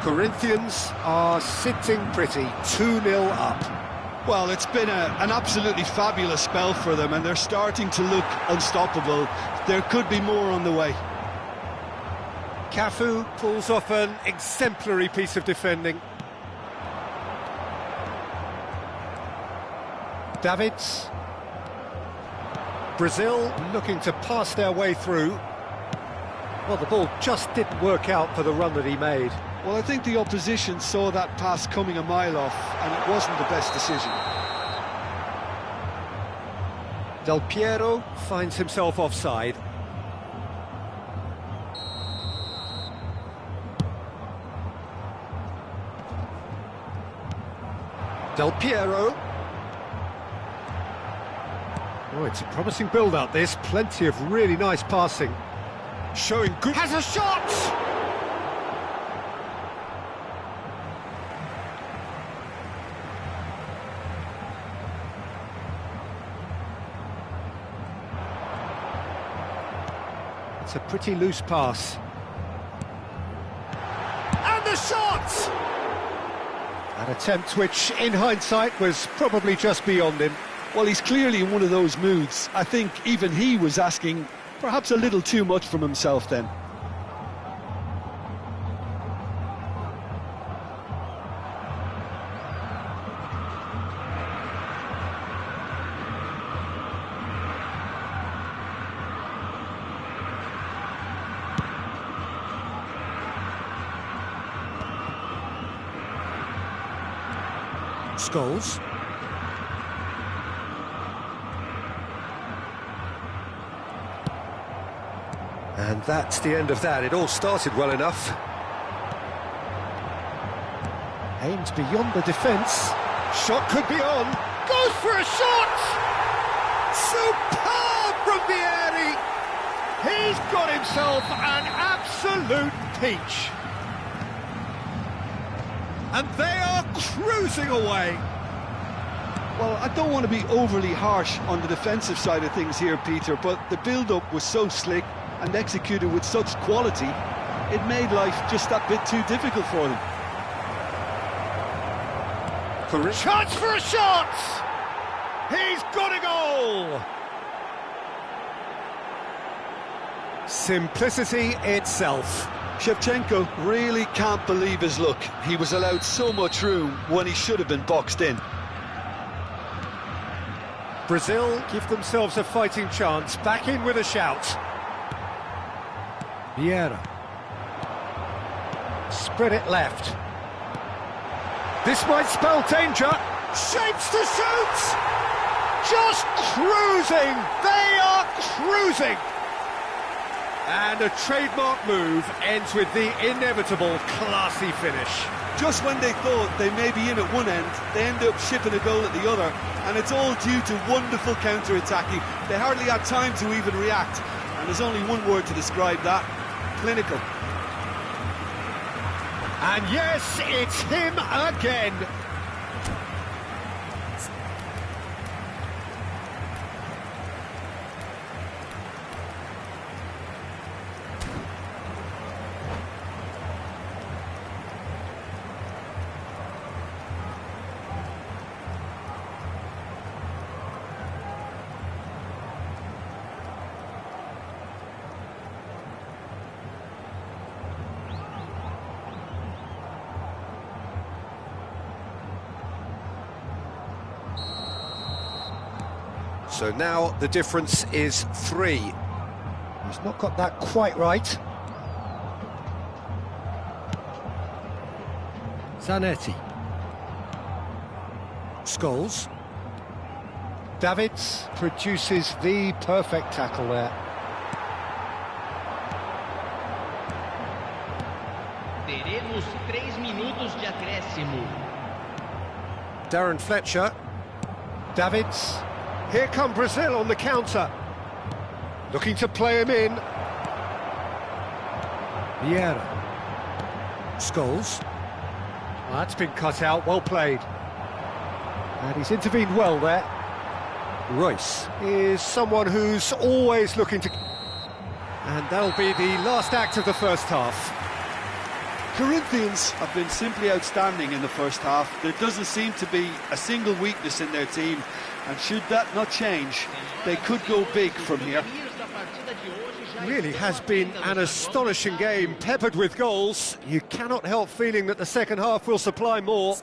Corinthians are sitting pretty, 2-0 up. Well, it's been an absolutely fabulous spell for them, and they're starting to look unstoppable. There could be more on the way. Cafu pulls off an exemplary piece of defending. Davids. Brazil looking to pass their way through. Well, the ball just didn't work out for the run that he made. Well, I think the opposition saw that pass coming a mile off, and it wasn't the best decision. Del Piero finds himself offside. Del Piero. Oh, it's a promising build-up, this. Plenty of really nice passing. Showing good... Has a shot! It's a pretty loose pass. And the shot! An attempt which, in hindsight, was probably just beyond him. Well, he's clearly in one of those moods. I think even he was asking perhaps a little too much from himself then. Scholes. And that's the end of that. It all started well enough. Aims beyond the defence. Shot could be on. Goes for a shot! Superb from Vieri! He's got himself an absolute peach. And they are cruising away. Well, I don't want to be overly harsh on the defensive side of things here, Peter, but the build-up was so slick and executed with such quality, it made life just that bit too difficult for them. Chance for a shot! He's got a goal! Simplicity itself. Shevchenko really can't believe his luck. He was allowed so much room when he should have been boxed in. Brazil give themselves a fighting chance, back in with a shout. Vieira. Spread it left. This might spell danger. Shapes to shoot! Just cruising! They are cruising! And a trademark move ends with the inevitable classy finish. Just when they thought they may be in at one end, they end up shipping a goal at the other, and it's all due to wonderful counter-attacking. They hardly had time to even react, and there's only one word to describe that: clinical. And yes, it's him again. So now the difference is 3. He's not got that quite right. Zanetti. Scholes. Davids produces the perfect tackle there. Teremos 3 minutos de acréscimo. Darren Fletcher. Davids. Here come Brazil on the counter. Looking to play him in. Vieira. Scholes. Well, that's been cut out, well played. And he's intervened well there. Royce is someone who's always looking to... And that'll be the last act of the first half. Corinthians have been simply outstanding in the first half. There doesn't seem to be a single weakness in their team, and should that not change, they could go big from here. Really has been an astonishing game, peppered with goals. You cannot help feeling that the second half will supply more.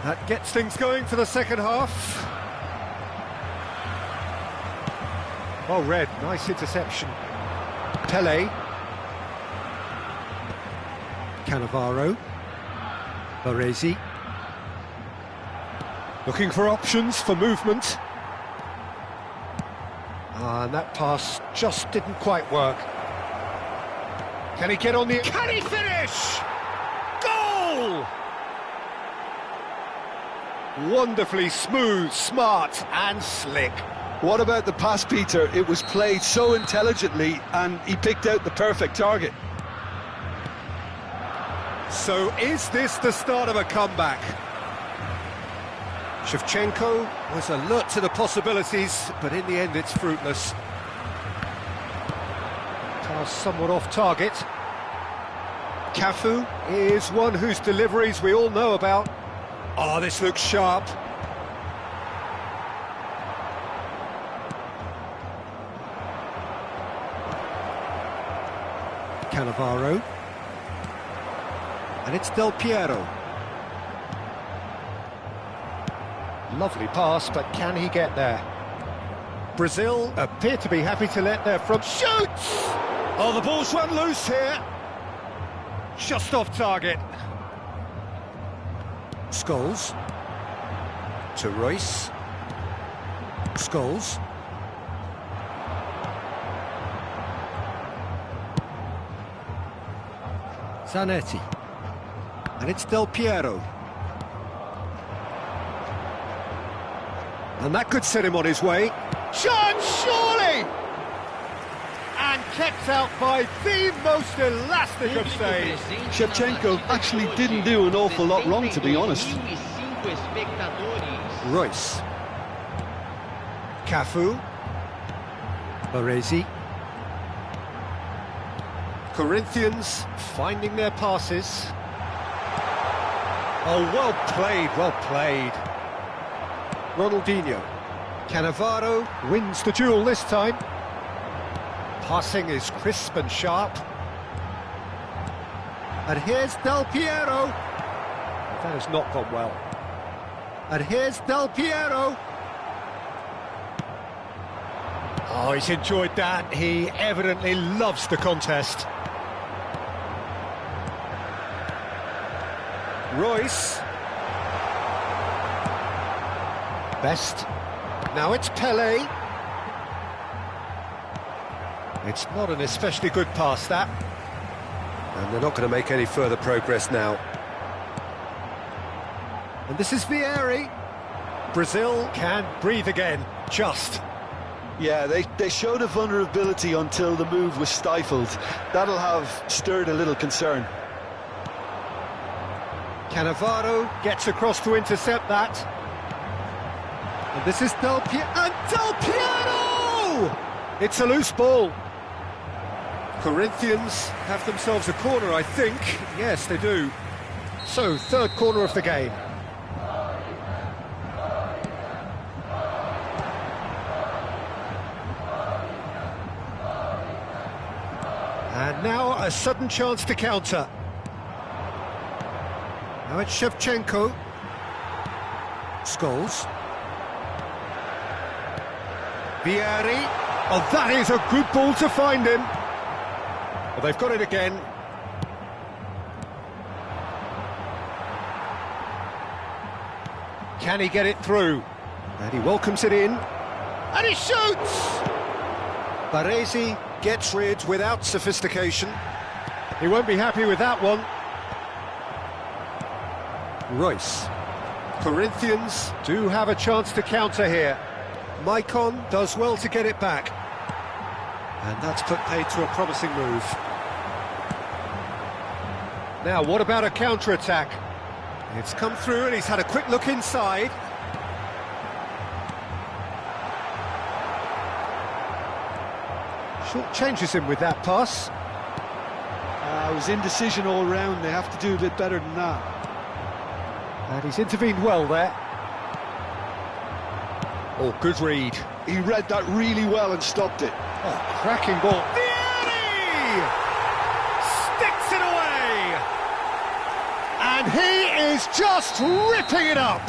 That gets things going for the second half. Well read, nice interception. Pele. Cannavaro. Baresi. Looking for options for movement. And that pass just didn't quite work. Can he get on the... Can he finish? Goal! Wonderfully smooth, smart and slick. What about the pass, Peter? It was played so intelligently and he picked out the perfect target. So is this the start of a comeback? Shevchenko was alert to the possibilities, but in the end it's fruitless. Pass somewhat off target. Cafu is one whose deliveries we all know about. Oh, this looks sharp. Cannavaro. And it's Del Piero. Lovely pass, but can he get there? Brazil appear to be happy to let their front shoots! Oh, the ball's run loose here. Just off target. Scholes. To Royce. Scholes. Zanetti. And it's Del Piero. And that could set him on his way. Chance, surely! And kept out by the most elastic of saves. Shevchenko actually didn't do an awful lot wrong, to be honest. Royce. Cafu. Baresi. Corinthians finding their passes. Oh, well played, well played. Ronaldinho. Cannavaro wins the duel this time. Passing is crisp and sharp. And here's Del Piero. That has not gone well. And here's Del Piero. Oh, he's enjoyed that. He evidently loves the contest. Royce. Best. Now it's Pele. It's not an especially good pass, that. And they're not going to make any further progress now. And this is Vieri. Brazil can breathe again, just. Yeah, they showed a vulnerability until the move was stifled. That'll have stirred a little concern. Cannavaro gets across to intercept that. And this is Del Piero. And Del Piero! It's a loose ball. Corinthians have themselves a corner, I think. Yes, they do. So, third corner of the game. And now a sudden chance to counter. Now it's Shevchenko. Scholes. Vieri. Oh, that is a good ball to find him. Well, they've got it again. Can he get it through? And he welcomes it in. And he shoots! Baresi gets rid without sophistication. He won't be happy with that one. Royce. Corinthians do have a chance to counter here. Maicon does well to get it back. And that's put paid to a promising move. Now, what about a counter-attack? It's come through and he's had a quick look inside. Short changes him with that pass. It was indecision all round. They have to do a bit better than that. And he's intervened well there. Oh, good read. He read that really well and stopped it. Oh, cracking ball. Vieri! Sticks it away! And he is just ripping it up!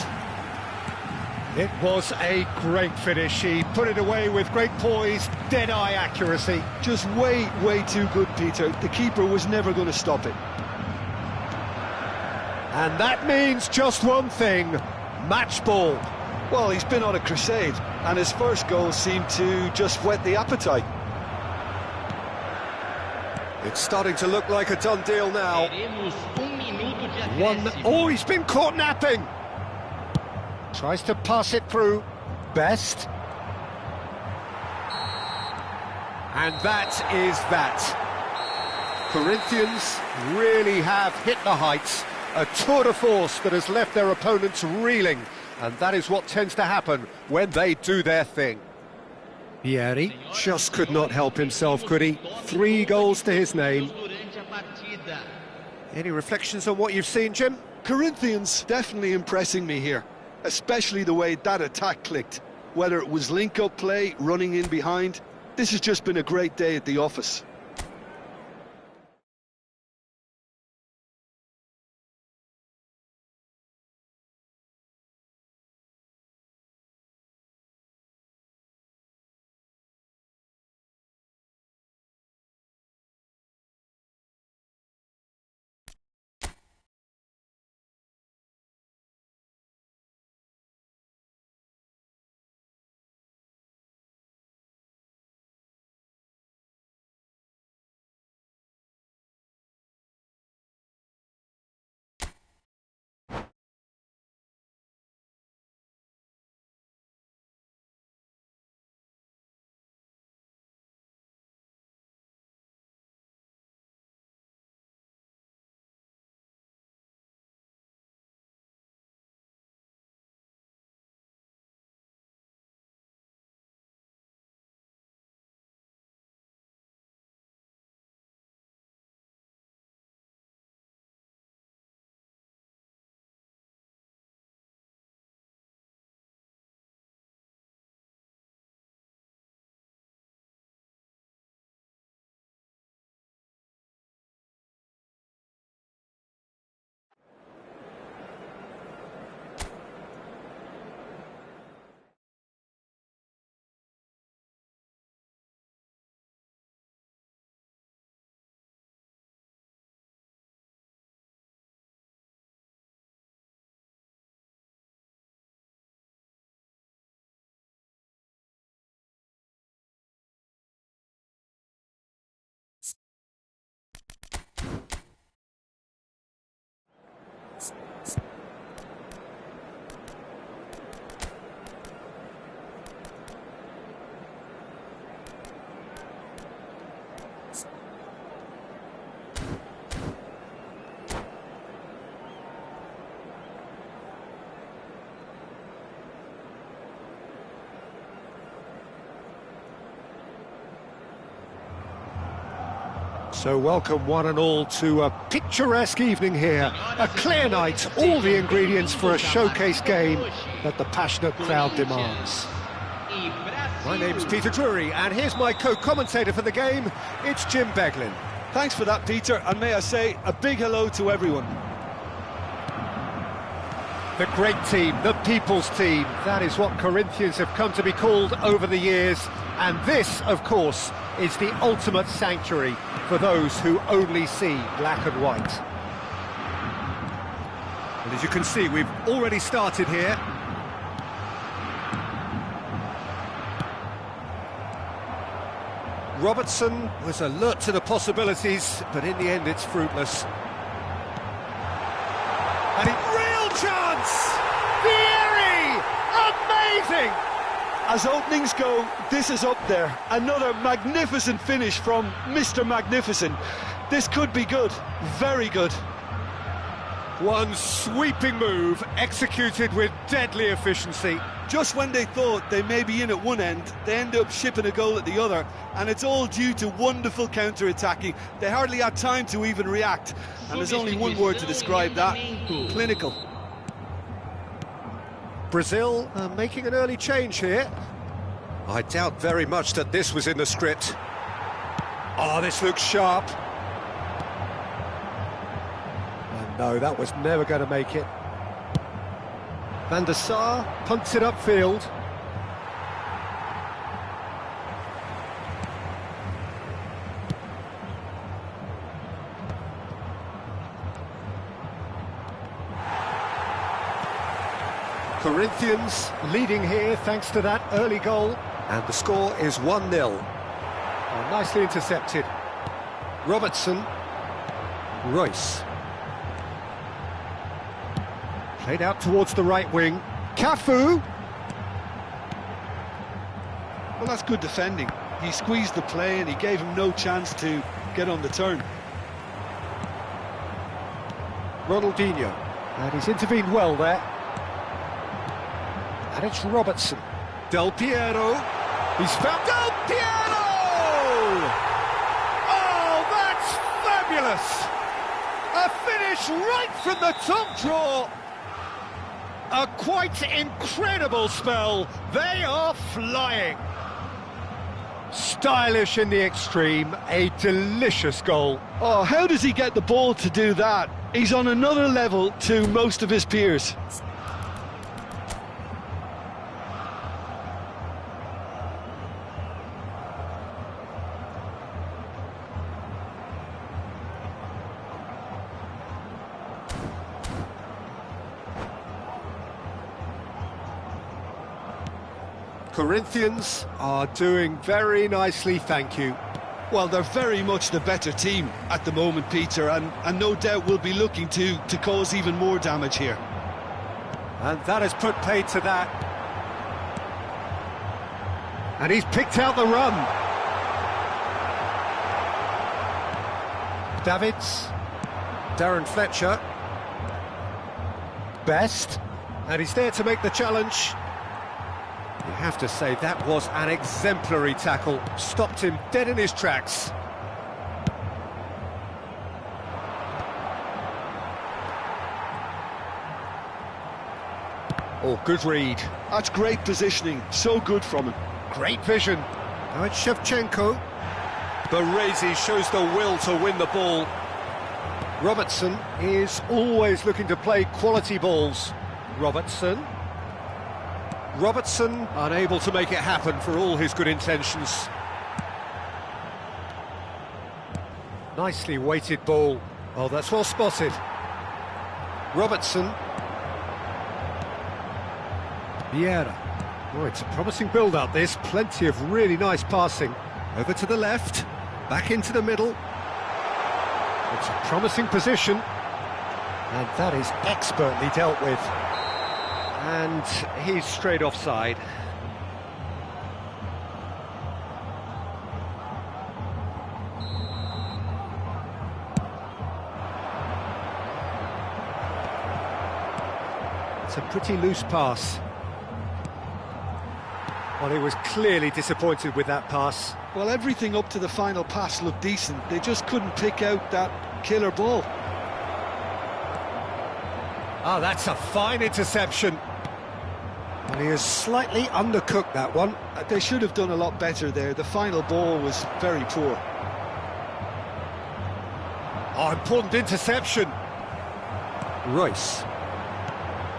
It was a great finish. He put it away with great poise, dead-eye accuracy. Just way too good, Peter. The keeper was never going to stop it. And that means just one thing, match ball. Well, he's been on a crusade, and his first goal seemed to just whet the appetite. It's starting to look like a done deal now. Oh, he's been caught napping. Tries to pass it through. Best. And that is that. Corinthians really have hit the heights. A tour de force that has left their opponents reeling. And that is what tends to happen when they do their thing. Vieri just could not help himself, could he? 3 goals to his name. Any reflections on what you've seen, Jim? Corinthians definitely impressing me here, especially the way that attack clicked. Whether it was link-up play, running in behind, this has just been a great day at the office. So welcome one and all to a picturesque evening here. A clear night, all the ingredients for a showcase game that the passionate crowd demands. My name's Peter Drury, and here's my co-commentator for the game, it's Jim Beglin. Thanks for that, Peter, and may I say a big hello to everyone. The great team, the people's team, that is what Corinthians have come to be called over the years, and this, of course, is the ultimate sanctuary for those who only see black and white. And as you can see, we've already started here. Robertson was alert to the possibilities, but in the end it's fruitless. And real chance! Vieri! Amazing! As openings go, this is up there. Another magnificent finish from Mr. Magnificent. This could be good, very good. One sweeping move, executed with deadly efficiency. Just when they thought they may be in at one end, they end up shipping a goal at the other, and it's all due to wonderful counter-attacking. They hardly had time to even react, and there's only one word to describe that: clinical. Brazil are making an early change here. I doubt very much that this was in the script. Oh, this looks sharp. And no, that was never going to make it. Van der Sar punts it upfield. Corinthians leading here thanks to that early goal. And the score is 1-0. Oh, nicely intercepted. Robertson. Royce. Played out towards the right wing. Cafu. Well, that's good defending. He squeezed the play and he gave him no chance to get on the turn. Ronaldinho. And he's intervened well there. And it's Robertson. Del Piero. He's found Del Piero! Oh, that's fabulous! A finish right from the top draw. A quite incredible spell. They are flying. Stylish in the extreme, a delicious goal. Oh, how does he get the ball to do that? He's on another level to most of his peers. Corinthians are doing very nicely, thank you. Well, they're very much the better team at the moment, Peter, and no doubt will be looking to cause even more damage here. And that has put paid to that. And he's picked out the run. Davids. Darren Fletcher. Best. And he's there to make the challenge. You have to say that was an exemplary tackle. Stopped him dead in his tracks. Oh, good read. That's great positioning. So good from him. Great vision. Now it's Shevchenko. Baresi shows the will to win the ball. Robertson is always looking to play quality balls. Robertson unable to make it happen for all his good intentions. Nicely weighted ball. Oh, that's well spotted. Robertson. Vieira. Oh, it's a promising build-up, this. Plenty of really nice passing. Over to the left. Back into the middle. It's a promising position. And that is expertly dealt with. And he's straight offside. It's a pretty loose pass. Well, he was clearly disappointed with that pass. Well, everything up to the final pass looked decent. They just couldn't pick out that killer ball. Oh, that's a fine interception. And he has slightly undercooked that one. They should have done a lot better there. The final ball was very poor. Oh, important interception. Royce.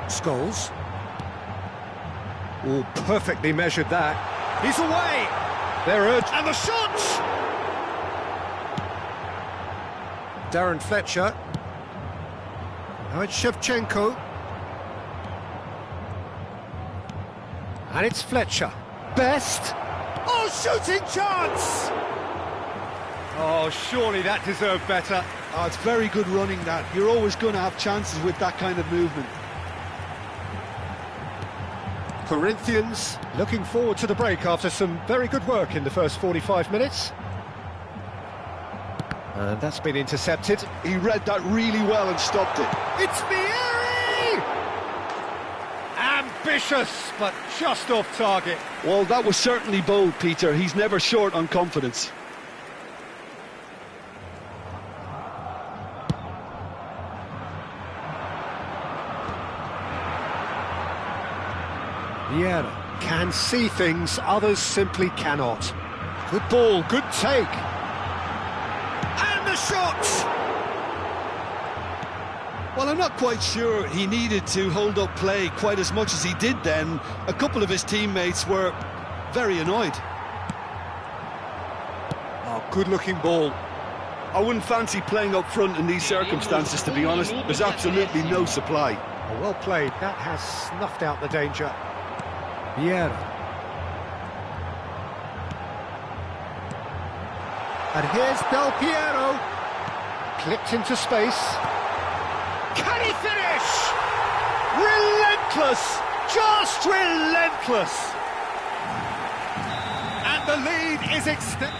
Scholes. Oh, perfectly measured that. He's away. They're urged. And the shot! Darren Fletcher. Now it's Shevchenko. And it's Fletcher. Best. Oh, shooting chance! Oh, surely that deserved better. Oh, it's very good running, that. You're always going to have chances with that kind of movement. Corinthians looking forward to the break after some very good work in the first 45 minutes. And that's been intercepted. He read that really well and stopped it. It's Vieri! Ambitious, but just off target. Well, that was certainly bold, Peter. He's never short on confidence. Vieira can see things others simply cannot. Good ball, good take. And the shot! Well, I'm not quite sure he needed to hold up play quite as much as he did then. A couple of his teammates were very annoyed. Oh, good-looking ball. I wouldn't fancy playing up front in these circumstances, to be honest. There's absolutely no supply. Oh, well played. That has snuffed out the danger. Vieira. And here's Del Piero. Clipped into space. Can he finish? Relentless! Just relentless! And the lead is extended.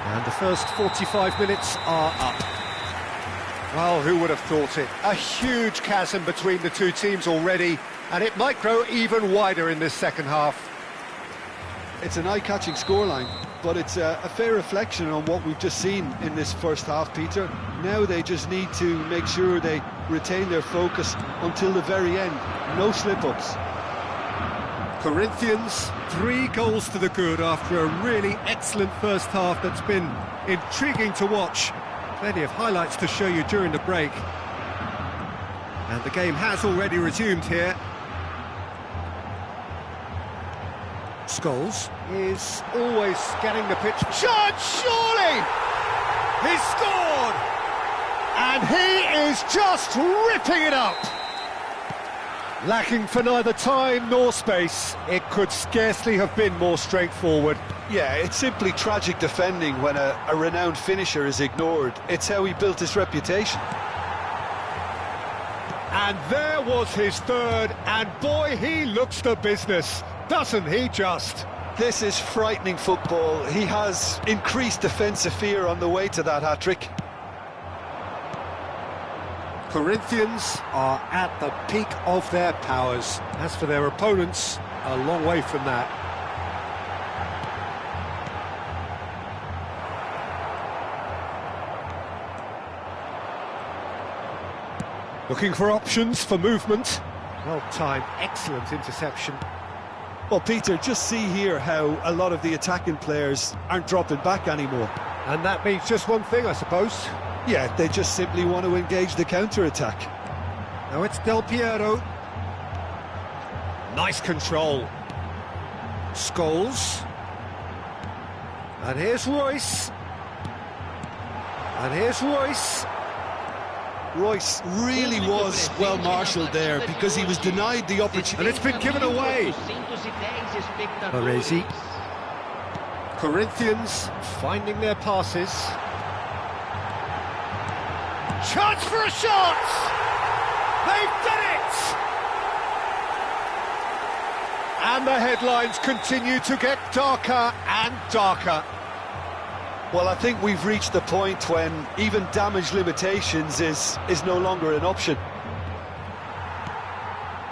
And the first 45 minutes are up. Well, who would have thought it? A huge chasm between the two teams already, and it might grow even wider in this second half. It's an eye-catching scoreline, but it's a fair reflection on what we've just seen in this first half, Peter. Now they just need to make sure they retain their focus until the very end. No slip-ups. Corinthians, 3 goals to the good after a really excellent first half that's been intriguing to watch. Plenty of highlights to show you during the break. And the game has already resumed here. Scholes is always scanning the pitch. Shot, surely! He's scored! And he is just ripping it up! Lacking for neither time nor space, it could scarcely have been more straightforward. Yeah, it's simply tragic defending when a renowned finisher is ignored. It's how he built his reputation. And there was his third, and boy, he looks the business, doesn't he just? This is frightening football. He has increased defensive fear on the way to that hat-trick. Corinthians are at the peak of their powers. As for their opponents, a long way from that. Looking for options for movement. Well timed, excellent interception. Well, Peter, just see here how a lot of the attacking players aren't dropping back anymore. And that means just one thing, I suppose. Yeah, they just simply want to engage the counter-attack. Now it's Del Piero. Nice control. Scholes. And here's Royce. And here's Royce. Royce really was well marshalled there because he was denied the opportunity. And it's been given away. Baresi. Corinthians finding their passes. Chance for a shot! They've done it! And the headlines continue to get darker and darker. Well, I think we've reached the point when even damage limitations is no longer an option.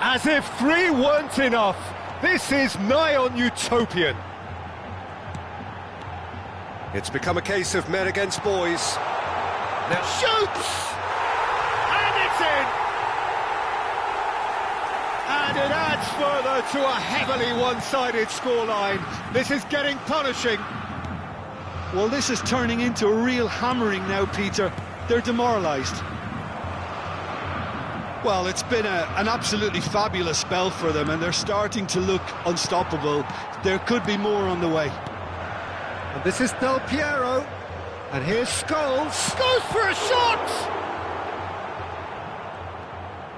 As if 3 weren't enough, this is nigh on utopian. It's become a case of men against boys. Now shoots! And it's in! And it adds further to a heavily one-sided scoreline. This is getting punishing. Well, this is turning into a real hammering now, Peter. They're demoralised. Well, it's been an absolutely fabulous spell for them, and they're starting to look unstoppable. There could be more on the way. And this is Del Piero. And here's Scholes. Goes for a shot!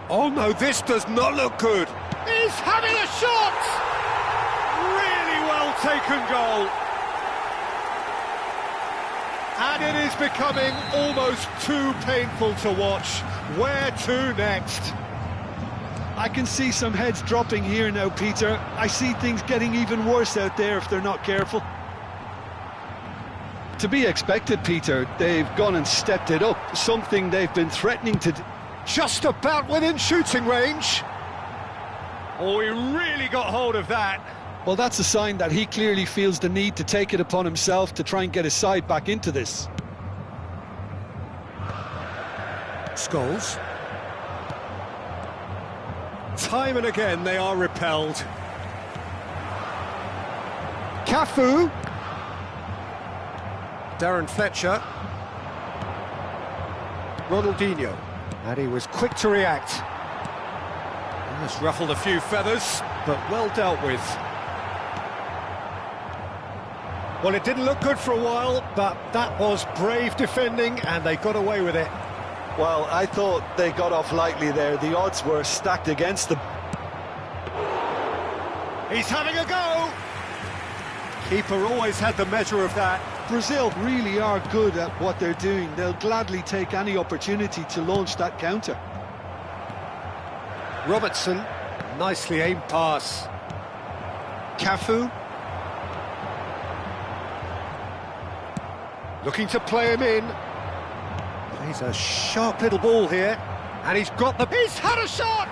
Oh no, this does not look good. He's having a shot! Really well taken goal. And it is becoming almost too painful to watch. Where to next? I can see some heads dropping here now, Peter. I see things getting even worse out there if they're not careful. To be expected, Peter. They've gone and stepped it up, something they've been threatening to do. Just about within shooting range. Oh, he really got hold of that. Well, that's a sign that he clearly feels the need to take it upon himself to try and get his side back into this. Scholes. Time and again they are repelled. Cafu. Darren Fletcher. Ronaldinho. And he was quick to react. Has ruffled a few feathers, but well dealt with. Well, it didn't look good for a while, but that was brave defending, and they got away with it. Well, I thought they got off lightly there. The odds were stacked against them. He's having a go! Keeper always had the measure of that. Brazil really are good at what they're doing. They'll gladly take any opportunity to launch that counter. Robertson, nicely aimed pass. Cafu. Looking to play him in. Plays a sharp little ball here. And he's got the... He's had a shot!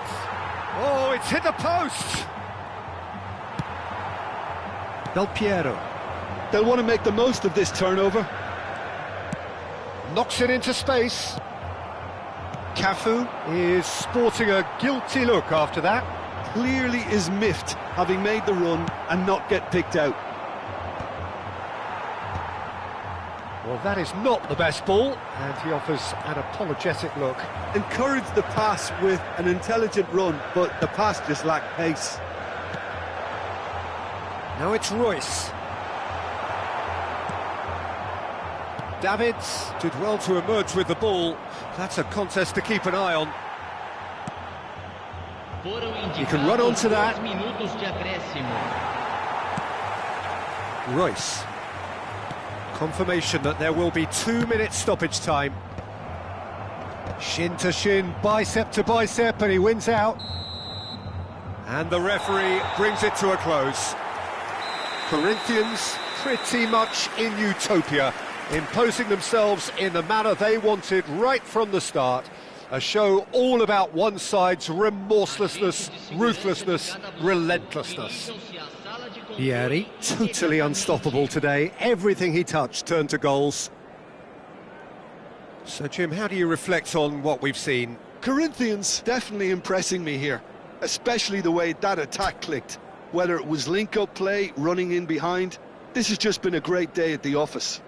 Oh, it's hit the post! Del Piero. They'll want to make the most of this turnover. Knocks it into space. Cafu is sporting a guilty look after that. Clearly is miffed, having made the run and not get picked out. Well, that is not the best ball, and he offers an apologetic look. Encouraged the pass with an intelligent run, but the pass just lacked pace. Now it's Royce. Davids did well to emerge with the ball. That's a contest to keep an eye on. He can run onto that. Royce. Confirmation that there will be 2 minutes stoppage time. Shin to shin, bicep to bicep, and he wins out. And the referee brings it to a close. Corinthians pretty much in utopia, imposing themselves in the manner they wanted right from the start. A show all about one side's remorselessness, ruthlessness, relentlessness. Vieri, totally unstoppable today. Everything he touched turned to goals. So, Jim, how do you reflect on what we've seen? Corinthians definitely impressing me here, especially the way that attack clicked. Whether it was link-up play, running in behind, this has just been a great day at the office.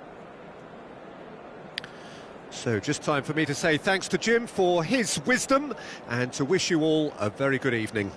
So just time for me to say thanks to Jim for his wisdom and to wish you all a very good evening.